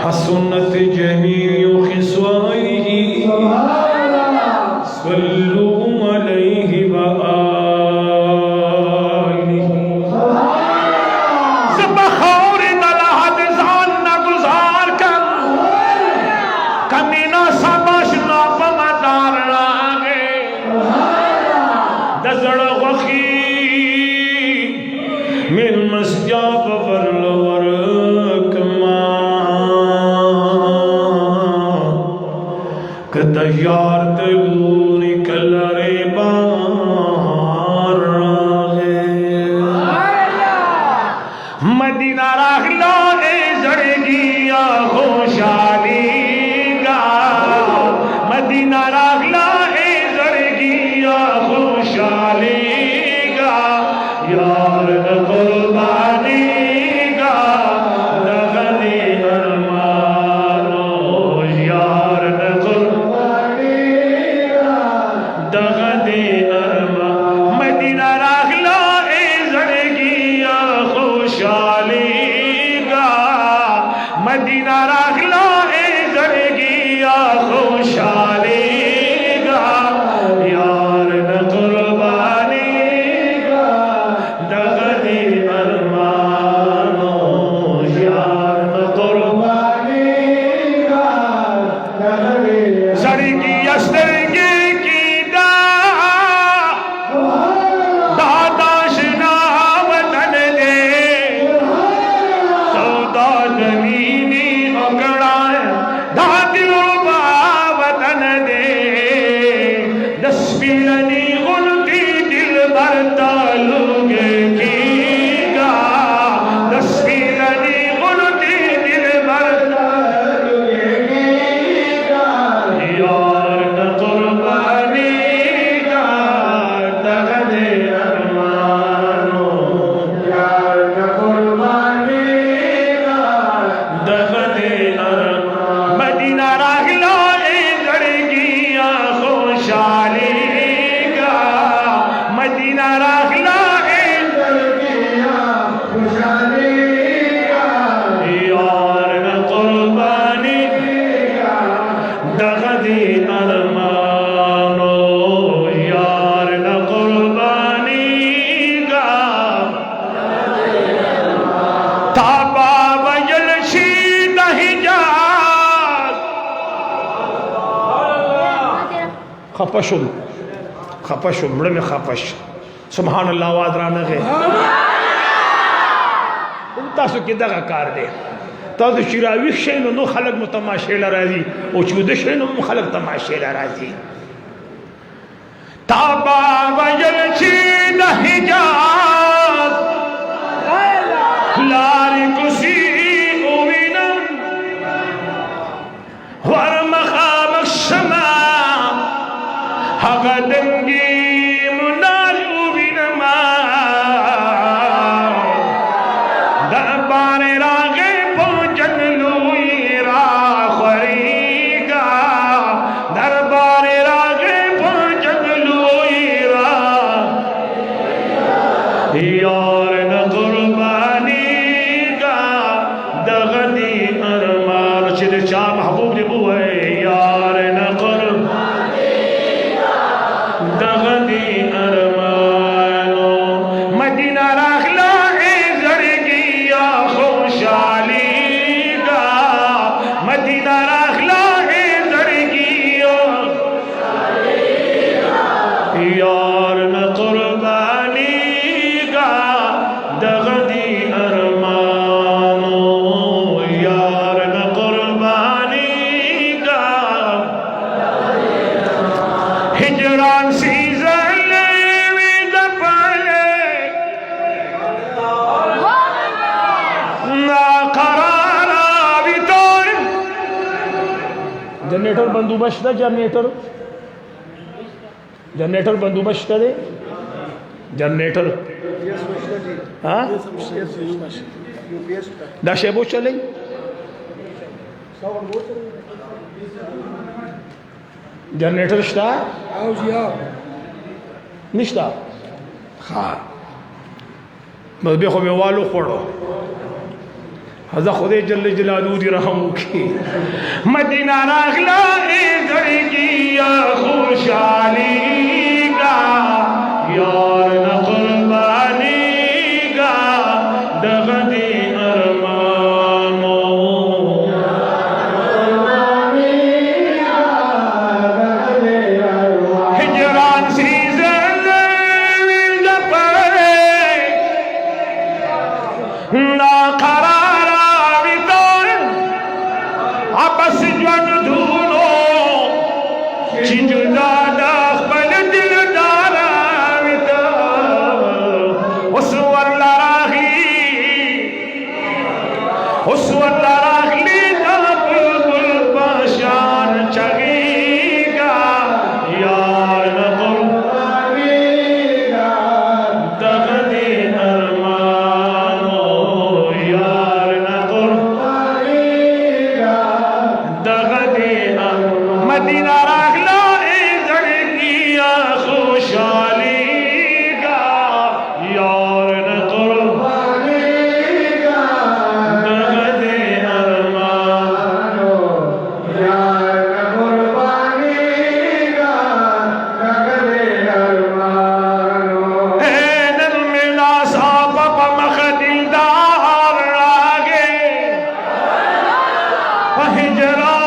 हसनत जमीउ खिस्वानिही सल्लू अलैहि व आलिही ज़बख़ौर दलहद ज़ान न गुज़ार कर कमीना सबश ना पमदार लागे दज़ड़ वखी मिन मस्या बवरलवर यार तलूरी कलरे बार मदीना राखलो ए जड़गिया खुशाली गा मदीना राखलो ए जड़गिया खुशाली गा यार कुर्बानी गा लगने अरमानो यार मदीना राखलो ए जड़गिया खुशाली गा मदीना राखलो ए खपशुम मड़े में खपश सुभान अल्लाह आवाज राना गए तासु कि दगा कार दे तासु शिरावी शेनो नो खलक मुतमाशे ला राजी ओ चुदे शेनो खलक तमाशे ला राजी ताबा वजल छी नहिजात लारी कुसी ओविना वर मखाम शमा हगदंगी जनरेटर बंदोबस्त है जनरेटर बंदोबस्त है जनरेटर हाँ दशे वो चले जनरेटर स्टा निश्ता हाँ बस बेखो में वालों खोड़ो हज़ा खुदे जल्ले जलालू दी रहम की मदीना राखला की या खुशहाली का यार न कुर्बानी का दगदी अरमानो हिजरान सीजन जपरे ना खरा आपस जन धूलो चिजुदा दाखल दिल दारावित उस वल्ला राखली ना बुलबुल पाशान चगीगा यार न बुलबुलीगा दगदी अरमानो यार न मदीना राखला की या खुशहाली का यार न कुर्बानी का दगदे अरमानो यार न कुर्बानी का दगदे अरमानो है नन मिला साप पमख दिलदार लागे हिजरा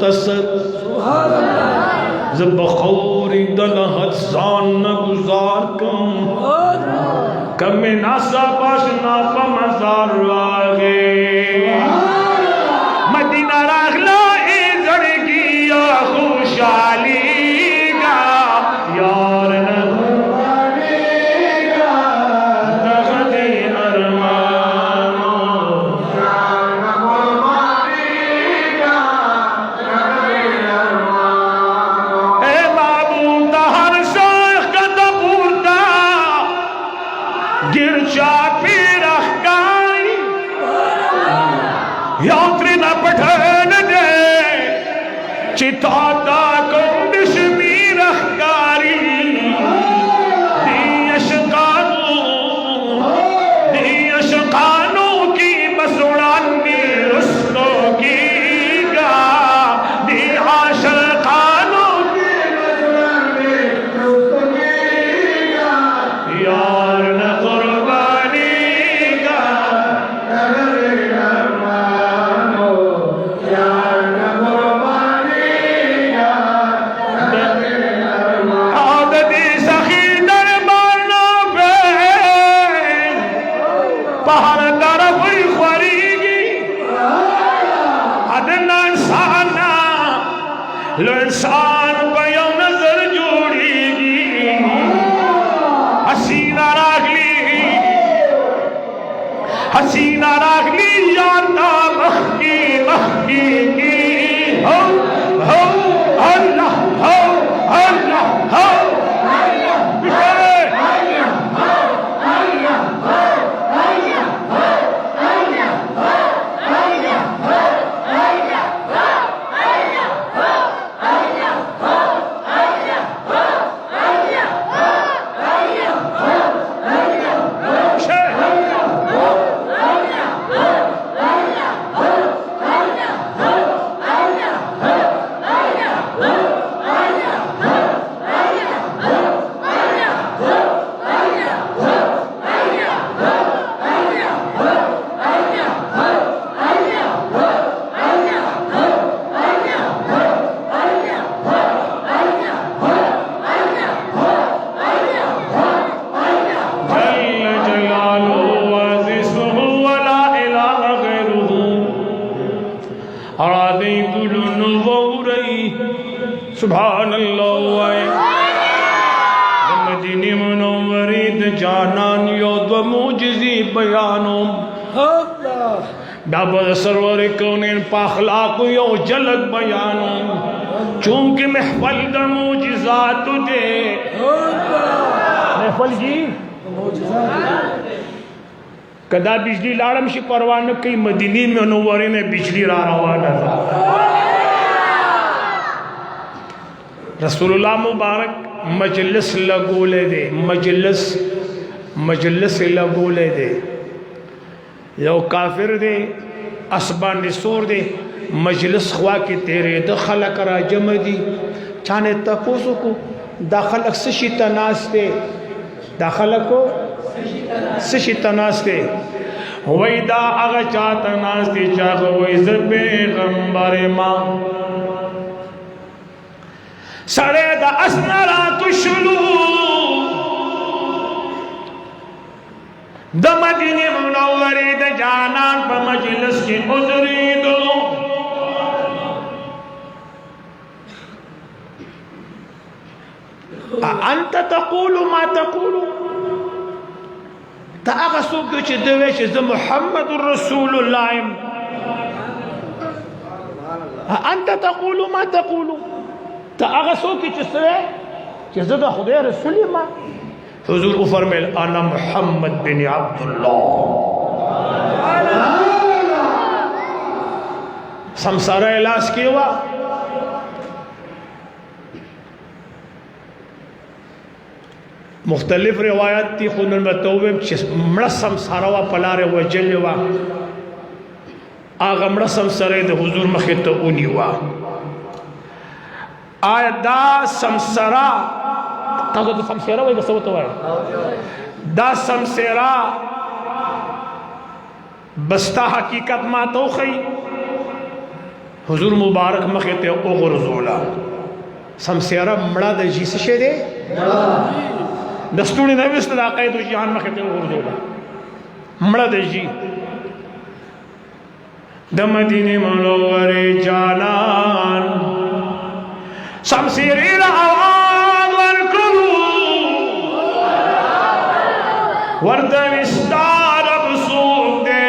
मुख्तसर जब बखौरी दलहत सान न गुजार कम नासा पाशना पमजार आगे मदीना राखला ए जड़गी या खुशाली का यार पठान दे चिताता कुंडिश मीरहकारी दियशकानों की बसुड़ानी रुस्तो की गा दियाशल खानों की बसुड़ानी रुस्तो की गा यार न कुर्बानी का इंसान बयो नजर जोड़ेगी हसीना रागली यारता मखकी की हो अल्लाह हो अल्लाह हो सुभान अल्लाह मदीने मुनव्वरी द जानान योद मुजिज़ी बयानो डाबर सरवर कौनेन पाखलाक यो जलक बयानो चूंकि महफल द मुजिज़ात दे महफल जी कदा बिजली लाड़म शी परवान कई मदीने मुनव्वरी में बिजली रा रवाना था रसूलुल्लाह मुबारक मजलिस लगोले दे मजलिस लगोले दे यो काफिर दे असबा निसोर दे मजलिस ख्वा के तेरे दखल करा जमदी चाने तपोसो को दाखल सशी तनास्ते दाखल को सशी तनास्ते वैदा अग चाहता नास्ते चाह वही ज़बे गंबर माँ सड़े दा असनरा तुशलू द मदीने मुनव्वरी द जानान पर मजलिस की उजरी दो अंत तक़ूलु मा तक़ूलु ता आगा सुक च देवे च मुहम्मदुर रसूलुल्लाह अंत तक़ूलु मा तक़ूलु ता आगा सुक च सवे च ज़दा खुदा रसूल मा हुजूर को फरमाया अना मुहम्मद बिन अब्दुल्लाह समसारा इलाज किया मुख्तलिफ रिवायत थी खुद बताओ मड़ा समसारा वा पलारे वजल वा आगा मड़ा समसारे दे हुजूर मखे तो उनी वा आया दा समसारा ताको तो समसेरा वही कसो तो है दा समसेरा बस्ता हकीकत मा तो खई हुजूर मुबारक मखे ते ओगरजोला समसेरा मड़ा द जी से दे दस्तूरी नविस दा कायद जहान मखे ते ओगरजोला मड़ा द जी द मदीने मनोवरे जानान समसेरी आवाज वरकुलू वर्दन स्टार बसूक दे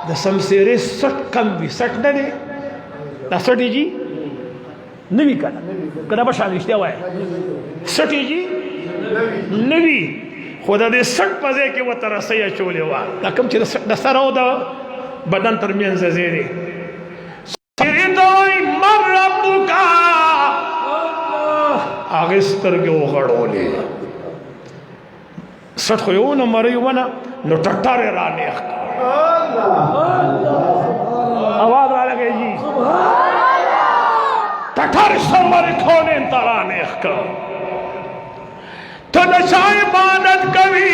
द समसेरे सट कम भी सट न दे द सटी जी नवी कदा बशा रिश्ते हुआ है सटी जी नवी खुदा दे सट पजे के वो तरह से चोले हुआ कम च दसरा द बदन तरमियन जेरे आगे स्तर के वो खड़ोले सट हो न मरे वना नो टट्टारे राने आवाज आ लगे जी टट्टारे सरवर खोने तराने का तो नशाए इबादत कभी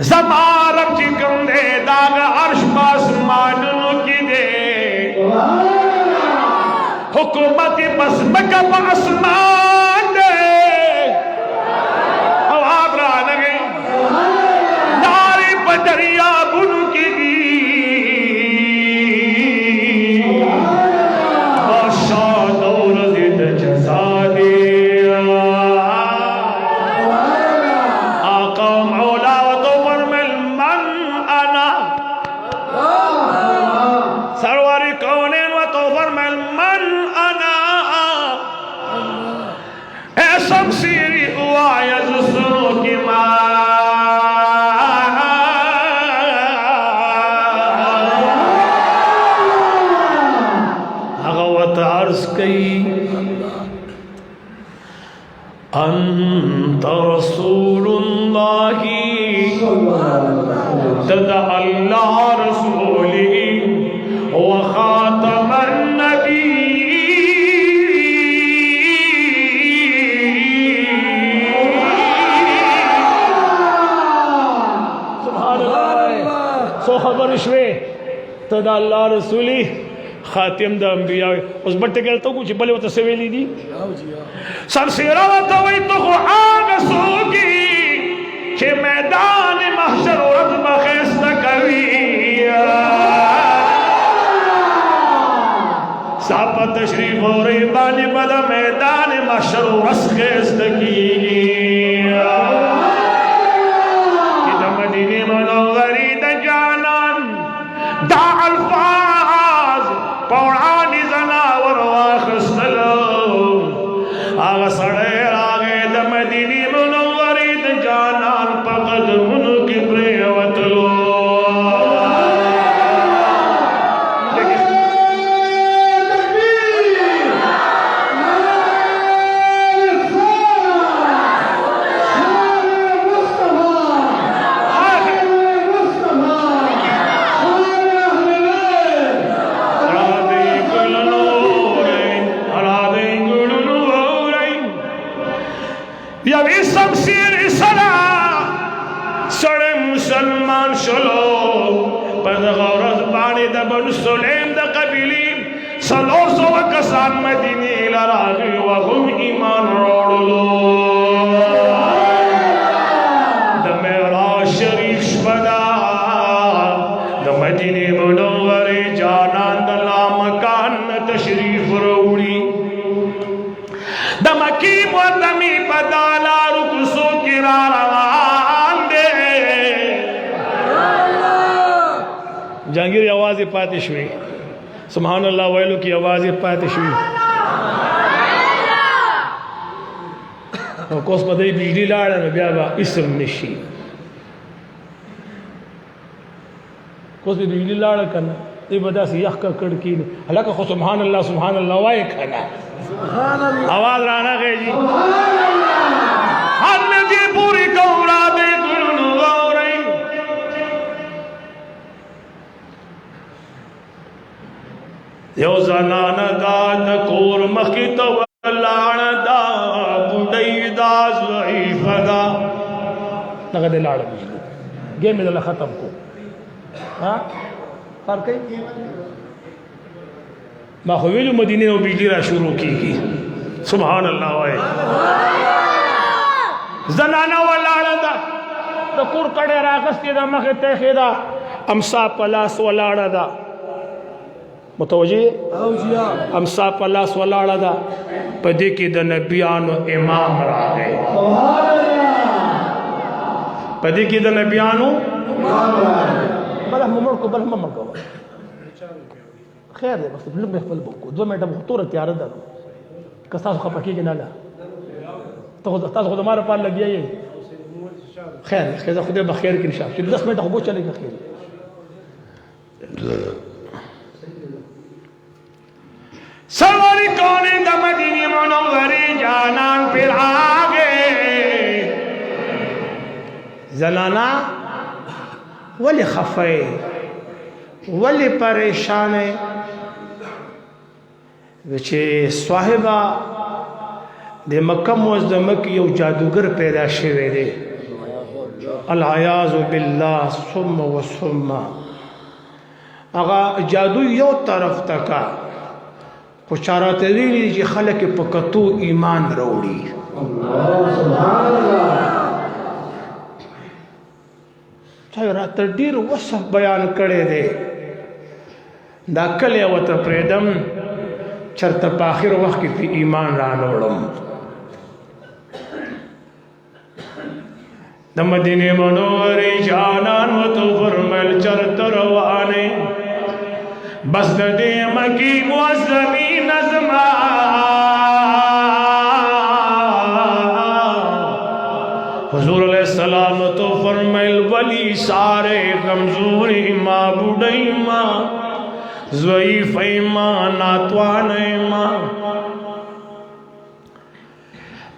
ज़मारब की कंधे दाग अर्श पास मानू की दे हुकूमत बस मकब आसमान दे आवाज रहा लगे नारी बदरिया बुन की दी बादशाह दौर जिद जजा दे आका मौला तो फरमाल मन अना सरवर कौनैन व तो फरमाल मन शमसीरी वायज सुनो की अगवत अर्ज कई अंत रसूलुल्लाही तदा अल्लाह रसूली व खातमन नबी खबर इसमें तदा अल्लाह रसूली खातिम द अंबिया उस बट्टे के तो कुछ भले वो तो सवेली दी सरसेरा तो वही तो आग सोगी के मैदान महशर और बखेस्त कवी साप तशरीफ और बानी बदा मैदान महशर और खेस्त की मदीने मनोवरी दा अल्फाज पौड़ानी जनावर वाखस्तलो आगा सड़े आगे द मदीनी मुनव्वरी द जानान पकद मुनकी प्रेवतलो मुसलमान शलो पर गौरत बानी द बन सुलेम द कबीली सलो सो कसान मदीने लरागी व हम ईमान रोड़लो द मेरा शरीफ बदा द मदीने मुनव्वरे जानान द लामकान तशरीफ रोड़ी द मकी व तमी पदाला रुकसो किरारा जहांगीर आवाज़ पातिश हुई सुभान अल्लाह वालों की आवाज़ पातिश हुई कोस बदई बिजली लाड़ा न ब्याबा इसम निशी कोस भी बिजली लाड़ा करना ये बदा से यख का कड़की हलाका खो सुभान अल्लाह वाए खाना आवाज़ राना गए जी हमने जी पूरी कौरा दे गुरु गौरई यो ज़नाना दा न कोर मखी तो लाण दा बुढ़ई दास دغه د لاړه بجلی ګیم یې دله ختم کو ها کار کوي ما خو ویلو مدینې او بجلی را شروع کیږي سبحان الله وای زنانه ولاړه ده د کور کډې راغستې ده مخې ته ایښې ده امسا په لاس ولاړه ده متوجه امسا په لاس ولاړه ده په دې کې د نبیانو امام راغی په دې کې د نبیانو بل هم مړ کو خیر دی بس بلم خپل بوکو 2 منټه مختوره تیار ده که تاسو خپه کېږئ نه لا تاسو خو د ما لپاره لګیا یې خیر خدای به خیر کړي ان شاء الله 10 منټه خو به چلېږي خیر سرور کون د مدینه منورې جانان پر آگے زنانا ولی خفه ولی پریشان چې صاحبہ د مکه معظمه کې یو جادوګر پیدا شوی دی العیاذ بالله ثم وثم هغه جادو یو طرف تکا خو چارته ویلي چې خلک په کتو ایمان راوړي سبحان الله چا راته ډیر وصف بیان کړی دی دا کله وته پردم چرته په اخر وخت کې په ایمان را نوړم د مدینه منورې جانان وته فرمل چرته روانه بس د دې مکی معظمین نظما حضور علیہ السلام تو فرمائل ولی سارے کمزور ما بوڑھئی ما ضعیف ما ناتوان ما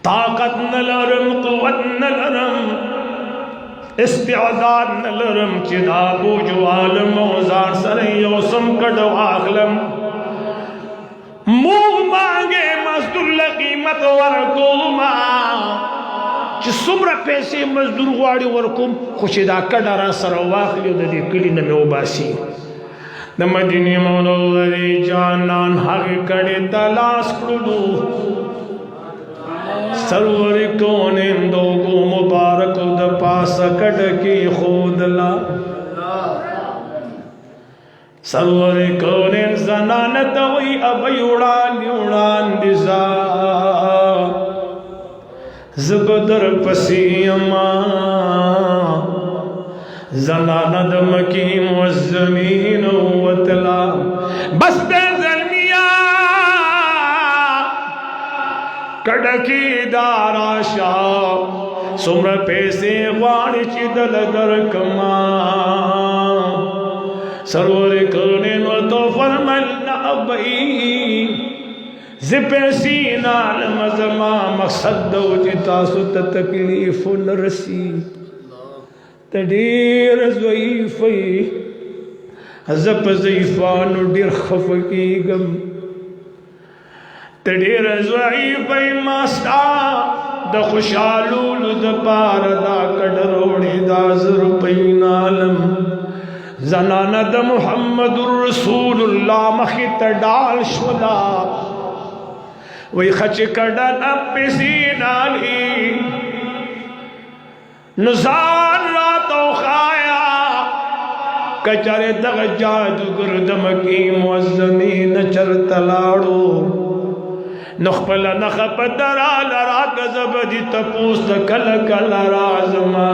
طاقت نلرم قوت نلرم استعداد نلرم چدا بوجو عالم اوزار سر یوسم کڑو آخلم مو مانگے مزدور لقیمت ورکو ما چې څومره پیسې مزدور غواړي ورکوم خو چې دا کډه را سره واخلي د دې کلي نه مې وباسي د مدینې منورې جانان هغې کډې ته لاس کړلو سرور کونین دوګو مبارک د پاسه کډه کې خودلا سرور کونین زنانه ته وی ابۍ وړاندې وړاندې ځه زبدر پسیما زنانا دمکی موزمین وطلا بس دے ظلمیا کڑکی دارا شاہ سمر پیسے غاڑی چی دل در کما سرور کرنے و تو فرملنا ابئی زپیسی نال مزما مقصد دو چی تاسو تا تکلیف نرسی تدیر ضعیفی زپ ضعیفانو دیر خفقیگم تدیر ضعیفی ماستا دا خوشالولو دا پار دا کڑروڑی دا زرپینالم زنانا دا محمد الرسول اللہ مخیط ڈال شولا وی خچ کڑن اب پیسی نالی نزان راتو خایا کچر دغ جادوگر دمکی معظمین چرتلاڑو نخپل نخپ درا لرا گزب دی تپوس کل کل رازما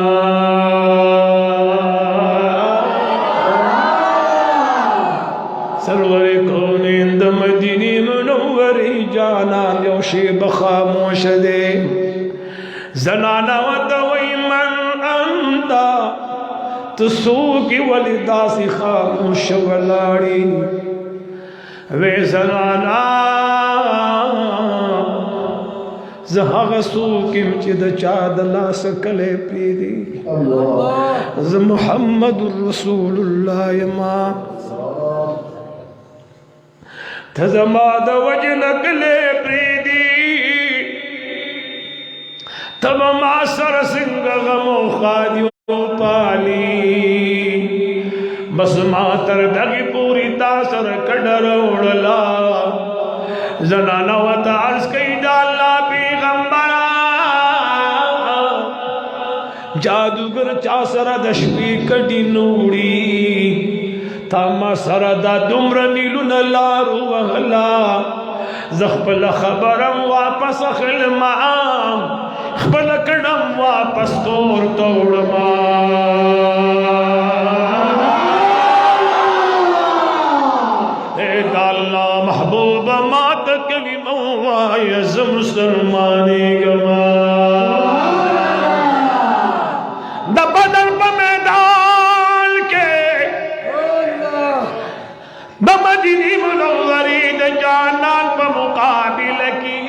سرور کونین د مدینی منوری جانان یوشی بخاموش دے زنانا ودوی من انتا تسوکی ولیدا سی خاموش ولاڑی وی زنانا زہاغ سوکیم چی دا چاد لا سکلے پیدی ز محمد الرسول اللہ ما تزما دا وجنک لے پریدی तब मा सर सिंग गमो खादियो पाली बस मातर दगी पूरी तासर कड़र उड़ला जनाना वता अर्ज कई डाला पैगंबरा जादूगर चासरा दशपी कड़ी नूड़ी तामा सरदा दुम्र नीलू नलारू वहला जखपल खबरम वापस खिलमाम खपल कड़म वापस तोड़ तोड़मा डालना महबूब मात कभी मवायज मुसलमानी गमा बदल मैदान के बमदीनी मुनव्वरी जानान पर मुकाबिल की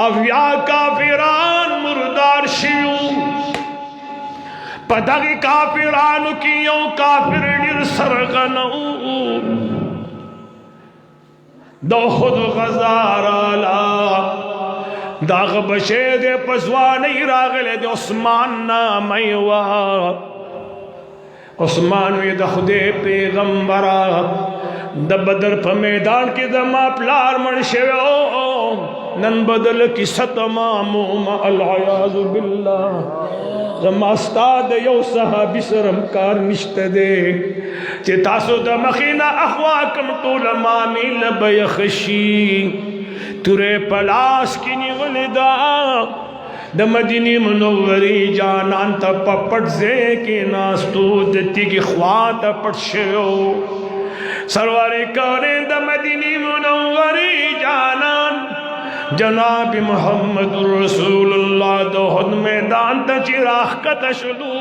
अव्या काफिरान मुर्दार शियू पदगी काफिरान कियो काफिर सरगनऊ दो खुद गजाराला दाग बशे दे पसवा नहीं रागले दे उस्मान ना मैवा उस्मान वे दखदे पैगंबरा द बदर प मैदान के दमा प्लार मणशे नन बदल की सतमा मोमा अल बिल्लाह जमास्ताद यो सहाबी सरम कार निश्त दे चे तासो द मखीना अखवाकम तोल मामिल बयखशी तुरे पलाश की निवलदा द मदीनी मुनव्वरी जानान त पपट जे के नास्तू दती की ख्वात पटशो सरवारे करे द मदीनी मुनव्वरी जानान जनाब मोहम्मद रसूलुल्लाह दोहद मैदान त चिराग कत शुलू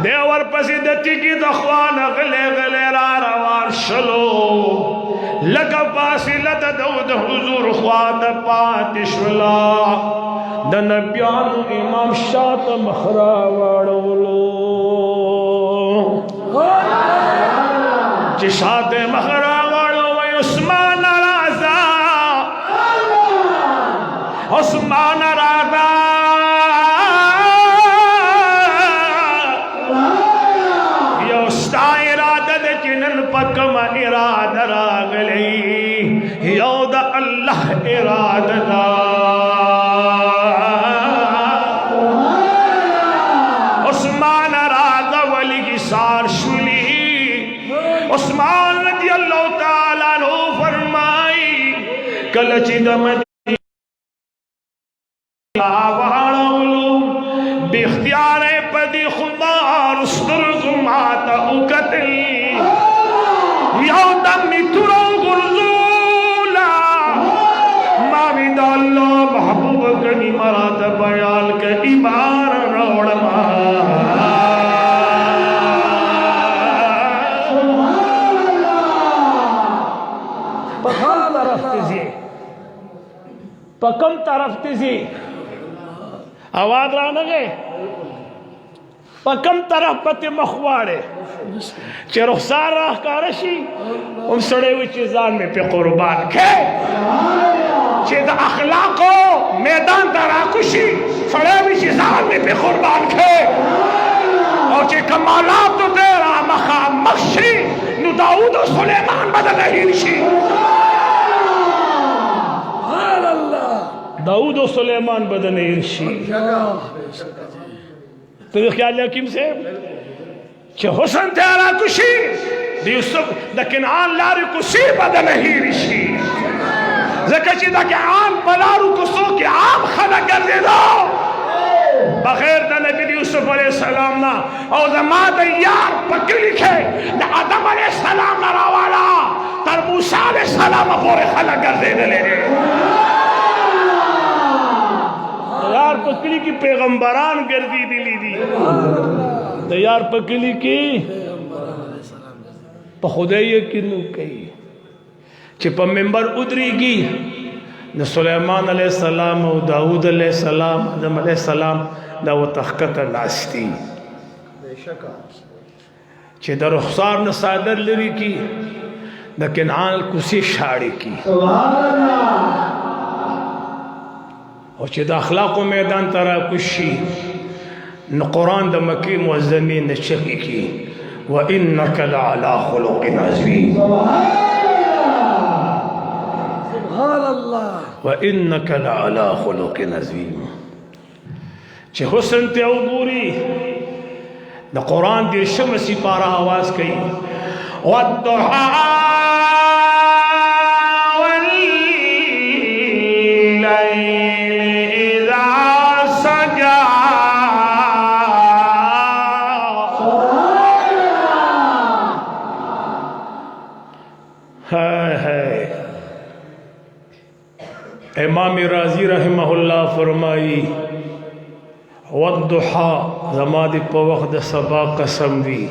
देवर पसीदती की दखवान गले गले रवार शलो लगा फासिलत दौद हुजूर ख्वात पातिशला द नबियानु इमाम शात मखरा वाड़ोलो जिशात मखरा वाड़ो व उस्मान राजा उस्मान राजा यो इरादत चिनन पकम इराद रागली योद अल्लाह इरादता उस्मान राजा वली की सार शुली उस्मान रज़ी अल्लाह ताला अन्हु फरमाई कलची दम बेख्तियार पदी खुमार माता उकतिल यौदम मितुरो गुरजूला माविद अल्लाह महबूब कनी मराद बयाल के इबार रोड़मा पकम तरफ तिजी आवाज रहा न गए पकम तरफ पति मखवाड़े चे रुखसार राह कारशी उन सड़े हुई चीजान में पे कुर्बान खे चे द अखलाको मैदान तराकुशी सड़े हुई चीजान में पे कुर्बान खे और चे कमालात तो तेरा मखाम मख्शी नु दाऊद और सुलेमान बदल हिरशी दाऊद और सुलेमान बदन इर्शी तो ख्याल हकीम से हुसन तेरा कुशी यूसुफ दकिनान लारी कुशी बदन इर्शी जकची दकिनान बलारू कुसो के आम खला कर दे दो बगैर द नबी यूसुफ अलैहि सलाम ना और जमात यार पकड़ लिखे द आदम अलैहि सलाम ना रावाला तर मूसा अलैहि सलाम पूरे खला कर दे ले यार पकड़ी की पैगंबरान गर्दी दिली दी तो यार पकड़ी की तो खुदाई किनू कही चिप मेंबर उतरीगी न सुलेमान अलैहिस्सलाम और दाऊद अलैहिस्सलाम आदम अलैहिस्सलाम दा वो तखकत नास्ती चे दर रुखसार न सादर लरी की न किनाल कुसी शाड़ी की او چې د اخلاقو میدان ته راکوشي نو قرآن د مکې معظمې نه چغې کړي وانک لعلی خلق عظیم سبحان الله وانک لعلی خلق عظیم چې حسن ته وګوري د قرآن د شمس پارا आवाज کوي والضحى والليل إذا سجى امام رازی رحمہ اللہ فرمائی والضحى زما دی په وخت د سبا قسم دی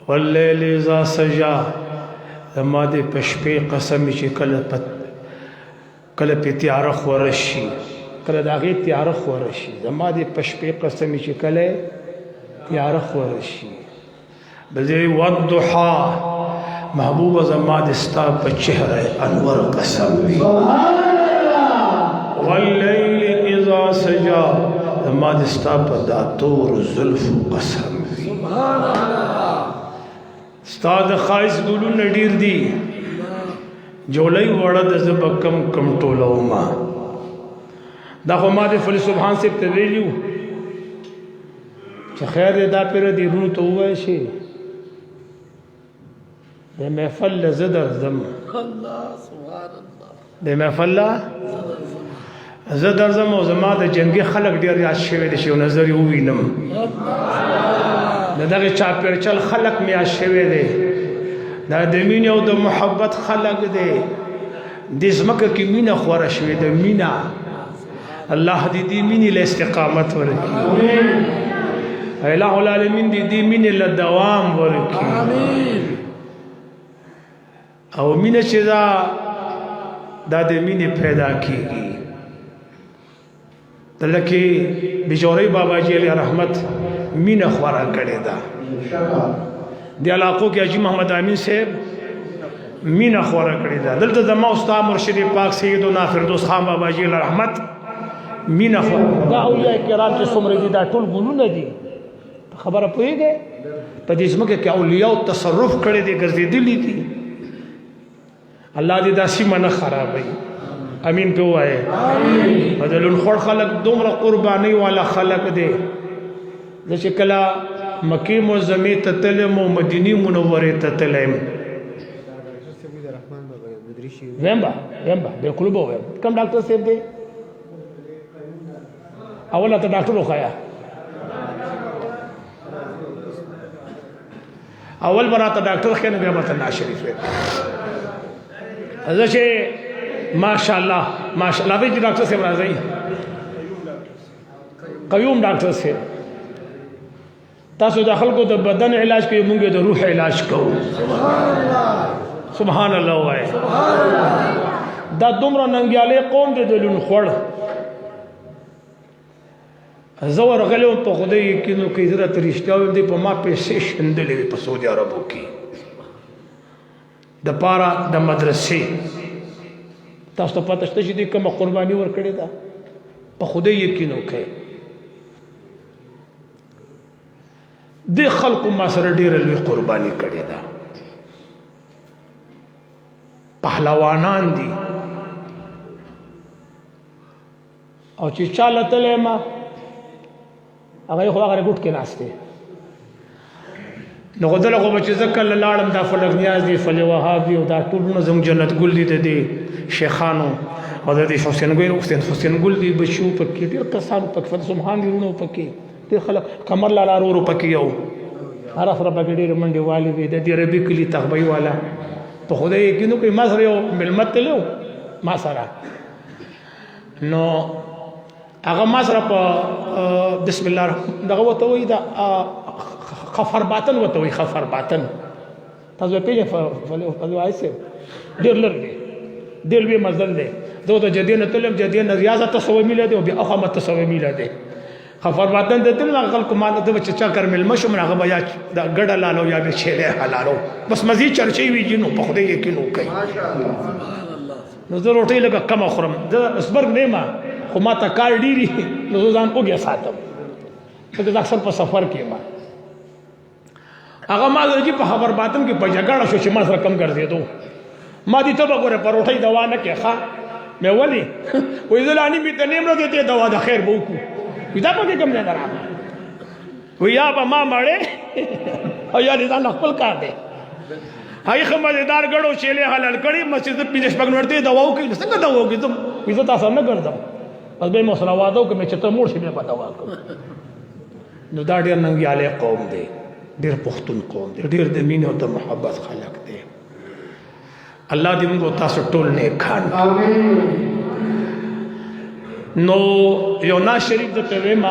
واللیل اذا سجا زما دی په شپې قسم چې کله په تیاره خوره شي کله د هغې تیاره خوره شي زما دی په شپې قسم چې کله تیاره خوره شي بل ځای والضحى محبوب زما دی ستا په چهره انور قسم دی واللیل اذا سجا زما دی ستا په دا تور زلف قسم دی ستا د خایس ګلونه ډیر دي جولۍ وړه د زه به کم ټولومه دا خو ما د فل سبحان صاحب ته ویلي وو چې خیر دی دا پیره دې رونو ته ووایه شي د محفل له زه درځم د محفل له زه درځم او زما د جنګي خلک ډېر یاد شوي دي چې یو نظر یې ووینم د دغې چاپېرچل خلک مې یاد شوي دی دا د مینې او د محبت خلک دی دې ځمکه کې مینه خوره شوې ده مینه الله دې دې مینې له استقامت ورکړي الہ العالمین دې دې مینې له دوام ورکړي او مینه چې دا د مینې پیدا کېږي لکه بجوري بابا جی علیہ رحمت مینه خورا کړې ده د علاقو کې حاجی محمد امین صاحب مینه خورا کړې ده دلته زما استاد مرشد پاک سیدنا فردوس خان بابا جی علیہ رحمت مینه خورا دا اولیاء کرام چې څومره دي دا ټول ګلونه دي خبره پوهېږئ په دې ځمکه کې اولیاء تصرف کړی دی ګرځېدلي دي الله دې دا سیمه نه خرابوي امین په وایه بدلون خور خلق دومره قربانی والا خلق دی چې کله مکی معظمې ته تلم او مدینی منورې ته تلم ویم بالکل به ویم کوم ډاکټر صاحب دی اوله ته ډاکټر وخایا اول براته ډاکټر خنه بیا به ته ناشریف ویم زه چې ماشاءالله ماشاءالله دې ډاکټر صاحب راځي قیوم ډاکټر صاحب تاسو د خلکو د بدن علاج کوي مونږ د روح علاج کوو سبحان الله وای دا دومره ننګیاله قوم د دلون خور زه ورغلم په خدای کې نو کې زړه ترشتاو دې په ما پیسې شندلې په سعودي عربو کې د پارا د مدرسې تاسو ته پته شته چې دې کومه قرباني ورکړې ده په خدای یقین وکړئ د خلکو ما سره ډېره لوی قرباني کړې ده پهلوانان دي او چې چاله تلې ما هغه خو هغه ګټ کې ناشته نو غدل خو بچ زکل لاړم دا فلک نیاز دي فل وهابي او دا ټول نظم جنت ګل دي د شیخانو او د حسین ګل دي بچو پکې ډېر کسانو پکې فل سبحان دي ورونو پکې ډېر خلک کمر لاله ورو پکې یو هر سره پکې ډېر منډي والي دي د دې ربي کلی تخبي والا په خدای کې نو کې ما سره یو ملمت له ما سره نو هغه ما سره په بسم الله دغه وته وي دا خفر باطن وته وي خفر باطن تاسو په فلو آیسه ډېر لري ډېر به مزل دی زه د جدينه تلم جدينه ریاضت تسوي میله دی او بیا اخمه تسوي میله دی خفر باطن د تل خلکو ما د چا کر مل مشم هغه بیا د ګډه لالو یا به چيله حلالو بس مزي چرچي وي جنو په خدای کې نو کوي ماشاءالله سبحان الله نو زه روټۍ لږه کمه خورم زه اسبرګ نه یم خو ما ته کار ډېري نو زه ځان وږی ساتم ځکه زه اکثر په سفر کې یم هغه ما درجي په خبر باتم کې په جګړه شو چې ما سره کم ګرځېدو ما دي ته به ګوره په روټۍ دوا نه کې ښه مې ولې وایي زه لا نیم ته نیم نه دې دوا د خیر به وکړو وایي دا پکې کم ځای ته راغلی وایي یا به ما مړې او یا دې ځان خپل کار دی هغې ښه مزېدار ګډو چیلې حلال کړي مسجد ته پنځه شپږ منټ دې دوا وکړي څنګه دوا وکړي زه وایي زه تا سره نه ګرځم بس به یې مو سره واده وکړم چې ته موړ شي بیا به دوا کوم نو دا ډېر ننګیالی قوم دی ډېر پښتون قوم دی ډېر د مینې او د محبت خلک دی الله دې موږ تاسو ټول نیکان نو یو ناز شریف درته وایم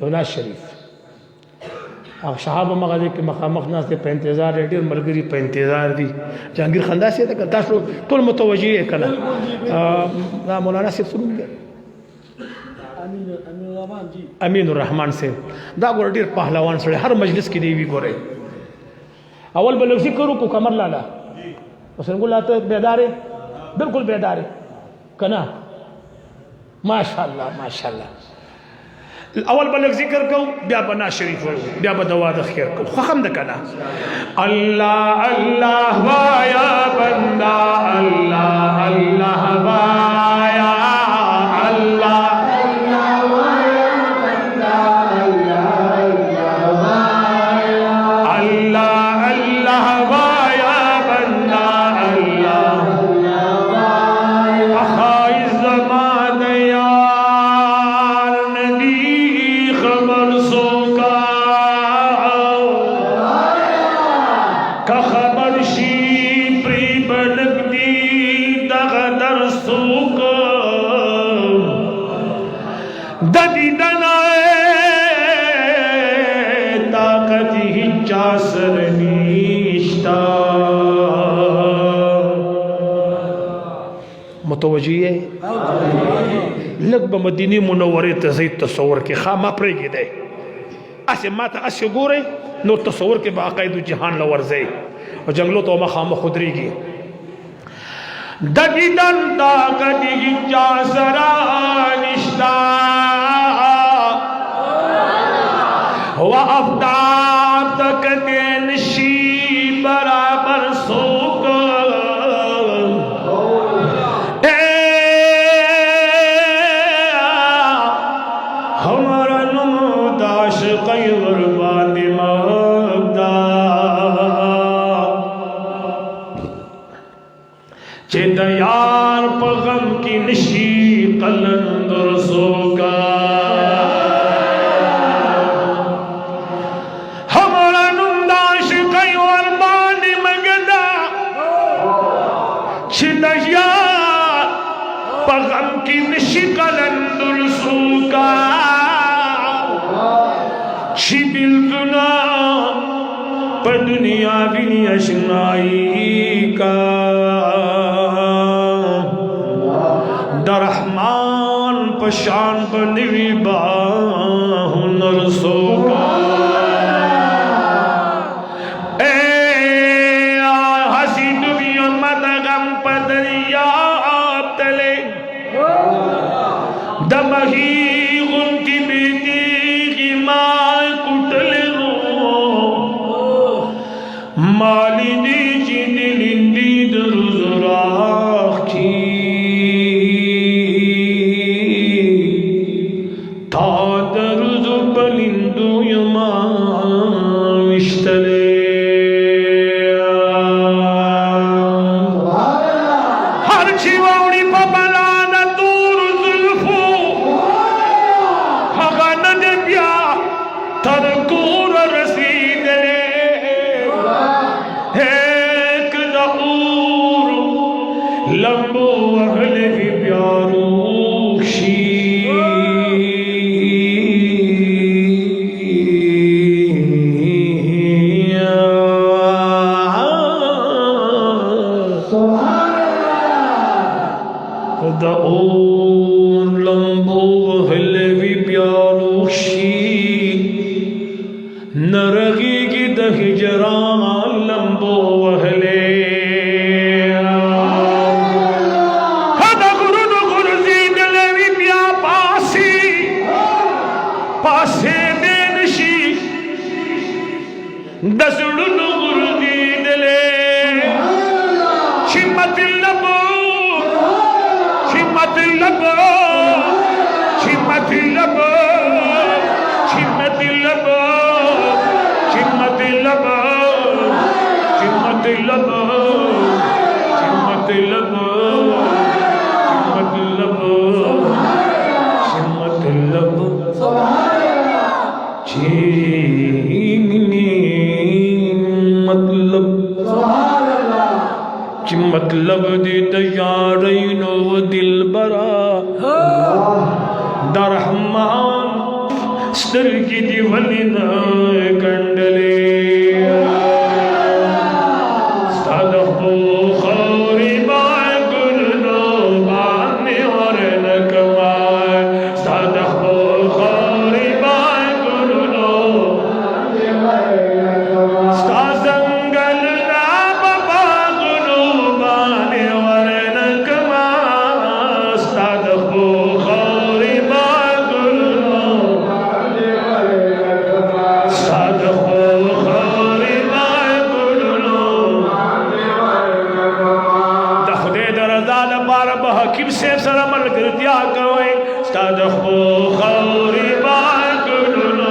یو ناز شریف هغه صحابه مغه دې کې مخامخ ناس دې په انتظار دی ډېر ملګري په انتظار دي جهانګیر خان داسې ده که تاسو ټول متوجه یې که نه دا مولانا صاحب څه نوم دی امین الرحمان صاحب دا ګوره ډېر پهلوان سړی هر مجلس کې دی وي ګورئ اول به لږ ذکر وکړو قمر لالا حسین ګل ته بیدار یې بالکل بیدار یې که نه ماشاء الله ماشاء الله اول به لږ ذکر کوو بیا به ناز شریف وایو بیا به دوا د خیر کوو خوښ هم ده که نه الله الله وایا بنده الله الله وایا الله متوجه یې لږ به مدینې منورې ته ځئ تصور کې ښه ما پرېږدئ هسې ما ته هسې ګورئ نور تصور کې به عقاید جهان له ورځئ او جنګلو ته مخامخ ودرېږي د دیدن طاقت هیچا سره نشته و افطار ته کتې نشي برابر څوک چې د یار په غم کې نشي قلندر سوکا همارا نوم د عاشقۍ ورباندې مګدا چې د یار په غم کې نشي قلندر سوکا چې بلګنا په دنیا ویني اشنائی کا رحمان پشان بنوی با ہنر سوگا اے ہسی دنیا مدغم پدریاب تلے دمہی ان کی بیٹی کی ماں کٹل رو مالی دی چی دلندی در زراخ کی न न ร रगी की द हिजरान लंबो वहले रगी की द हिजरान लंबो वहले न น रगी की द हिजरान लंबो वहले ร रगी की द हिजरान लंबो वहले दसड़ुन गुर्दीदले शिमत लबो शिमत लबो शिमत लबो शिमत लबो शिमत लबो शिमत लबो शिमत लबो शिमत लबो शिमत लबो मतलब दे तैयारैनो दिल बरा दरहमान स्तरगी दिवलिन कंडले सदहो खौरी बागुलनो बाने और नकवा सदहो खौरी बागुलनो साजंगल ना बागुलो बाने और नकवा सदहो खौरी बागुलनो सदहो खौरी बागुलनो दखदे दरदाल बार बहकिम से सरमल कर दिया करोए सदहो खौरी बागुलनो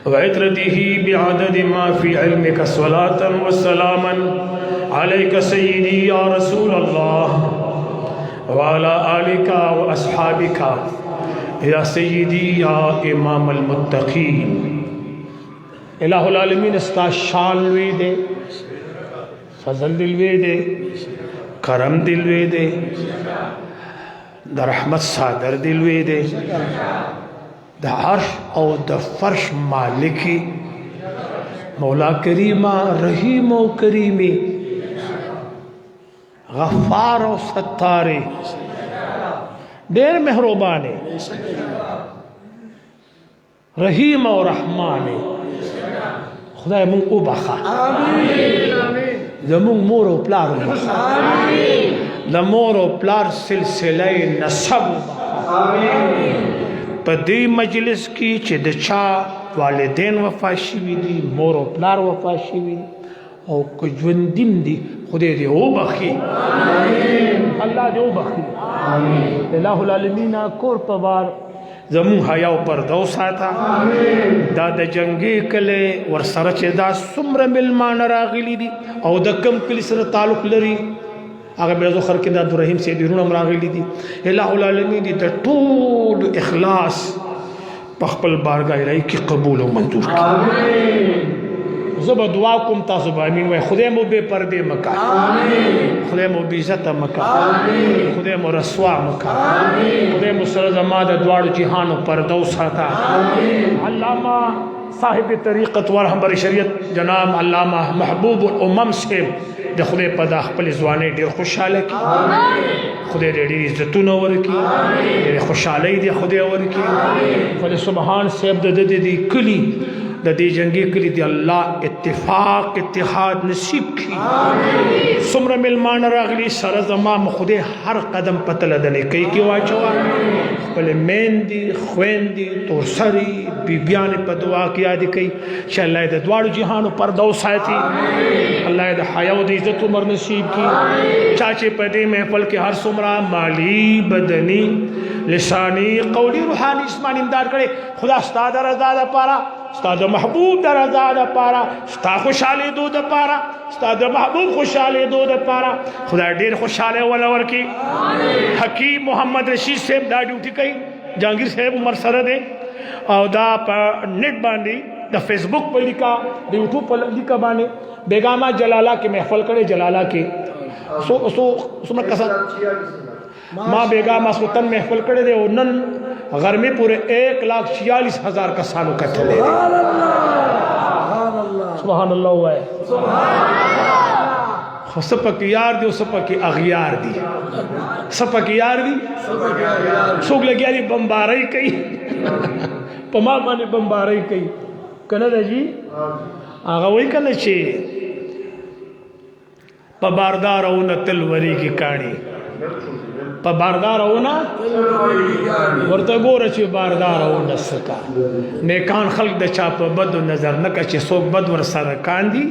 वइत्रतिही बिअदद मा फी इल्मिका स्वलातन व सलामन अलैका सय्यदी या रसूल अल्लाह व अला आलिका व अस्हाबिका या सय्यदी या इमाम अलमुत्तकीन। इलाहुल आलमीन इसका शान लुई दे, फजल दिलवे दे, करम दिलवे दे, द रहमत सादर दिलवे दे, द अर्श और द फर्श मालिकी मौला करीमा रहीम और करीमी गफ़ार और सत्तारे ढेर मेहरबान है, रहीम और रहमान है। खुदा मुंग को बखा जमुंग मोर और प्लार लमोर और प्लार सिलसिला नसब पदी मजलिस की चिदचा वालिदैन वफाशी दी, मोर और प्लार वफाशी दी और कुजवंदिम दी खुदे दे ओ बखी अल्लाह दे ओ बखी। इलाहुल आलमीन कोर पवार जमू हयाव पर दो साथा दा द जंगी कले वर सरच दा सुमर मिलमान रागली दी और द कम कली सर ताल्लुक लरी अगर बेजो खर के दा रहीम से दी रुणम रागली दी। इलाहुल आलमीन दी द टूल इखलास पखपल बारगाह इलाही की कबूल और मंजूर की। जब दुआ कुम तासुब आमीन वे खुदे मो बेपर्दे मका, खुदे मो बेइज्जत मका, खुदे मो रसवा मका, खुदे मो सरजमाद द्वाड़ जिहान पर दो साता। अल्लामा साहिब तरीक़त व रहबर शरीयत जनाब अल्लामा महबूब उम्मम से द खुदे पदा खपल ज़वाने ढेर खुशहाल की, खुदे ढेर इज्जतुन वर की, ढेर खुशहाली दी खुदे वर की। फल सुबहान सेब द दी कली दी जंगी कली दी अल्लाह इत्तिफाक इत्तिहाद नसीब की। सुमर मिलमान रागली सर जमाम खुदे हर कदम पतल दने कई की वाचवा पहले मेहंदी ख्वेंदी तो सरी बीबियान पर दुआ किया दी कई अल्लाह द द्वाड़ जिहान पर दो साथी अल्लाह द हया द इज्जत उमर नसीब की। चाचे पदे महफल के हर सुमरा माली बदनी लिसानी कौली रूहानी इस्मानी इमदाद करे खुदा उस्ताद रज़ा पारा उस्ताद महबूब द रज़ा द पारा उस्ताद खुशहाली दो द पारा उस्ताद महबूब खुशहाली दो द पारा खुदा ढेर खुशहाले वाला की। हकीम मोहम्मद रशीद साहब दा ड्यूटी कई जहांगीर साहब उमर सरद है और दा नेट बांधी द फेसबुक पर लिखा द यूट्यूब पर लिखा बाने बेगामा जलाला के महफल करे जलाला के सो कसा माँ बेगामा सुल्तान महफल करे दे नन घर में पूरे 1,46,000 का सालों का चले सुभान अल्लाह हुआ है। सपक यार दी सपक अगियार दी सपक यार दी सुख लगी यारी बम्बारई कई पमा माने बम्बारई कई कना जी आगा वही कना चे पबारदार हो न तिलवरी की कहानी पबारदार हो ना वर्ता गोर चे बारदार हो न सका नेकान खल्क द चाप बद नजर न कचे सोक बद वर सर कांदी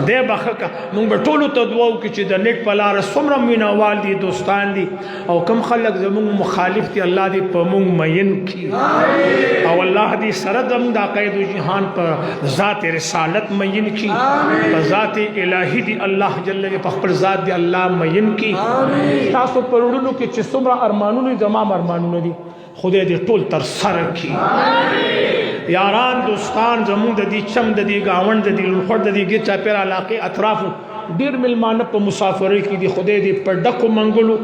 दे बखका मुंग बटोलो तो दुआ की चे द नेट पलार सुमर मीना वाली दोस्तान दी और कम खलक जमुंग मुखालिफ ती अल्लाह दी पमुंग मयन की और अल्लाह दी सरदम दा कैद जहान पर ज़ात रिसालत मयन की पर ज़ात इलाही दी अल्लाह जल्ल के पखपर ज़ात दी अल्लाह मयन की तासो परुडू के चिसुमरा अरमानू जमाम अरमानू दी खुदे दे टोल तर सर की। यारान दोस्तान जमू दी चम दी गावन दी लुखड़ दी गिचा पेरा इलाके अतराफ डेर मिलमान पर मुसाफरी की दी खुदे दी पर डको मंगलू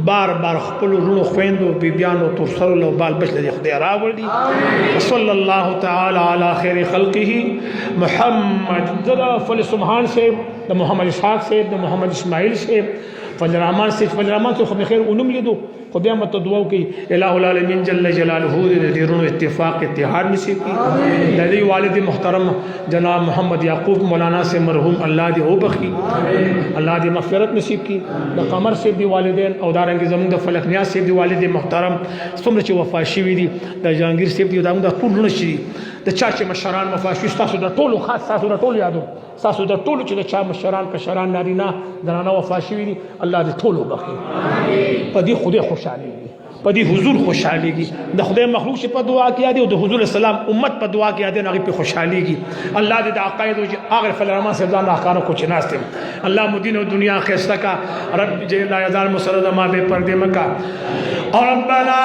बार बार खपलू रुणो ख्वेंदो बीबियानो तो सरलो बाल बच दी खुदे रावल दी सल्लल्लाहु तआला अला खैर खल्किही मुहम्मद जरा फल सुभान से द मोहम्मद इसाक से द मोहम्मद इस्माइल से फजरामान से खुद खैर उनुम ले दो खुदा मत दुआ की इलाहुल आलमीन जल्ल जलालहू दिरुन इत्तिफाक इत्तिहाद नसीब की। दादी वालिद मोहतरम जनाब मोहम्मद याकूब मौलाना से मरहूम अल्लाह दी हो बखी अल्लाह दी मग़फ़िरत नसीब की। द कमर से दी वालिदैन औदारंग ज़मीन द फलकनिया से दी वालिद मोहतरम सुमर च वफाशी वी दी द जहांगीर से दी दाम द टूल नशी द चाचे मशरान वफाशी सासु द टोल खास सासु द टोल यादो सासु द टोल च द चा Mashran कशरान नारीना दराना वफाशी we the Allah the toll बखी पदी खुदे खुशहाली पदी हुजूर खुशहाली की द खुदे मखलूक से पर दुआ किया दे द हुजूर सलाम उम्मत पर दुआ किया दे ना पे खुशहाली की अल्लाह दे अकायद आखिर फलरमा से जान आकार को चिनास्ते अल्लाह मुदीन और दुनिया खैस्ता का रब जे ला यज़ाल मुसरद मा बे पर्दे मका और रब्बना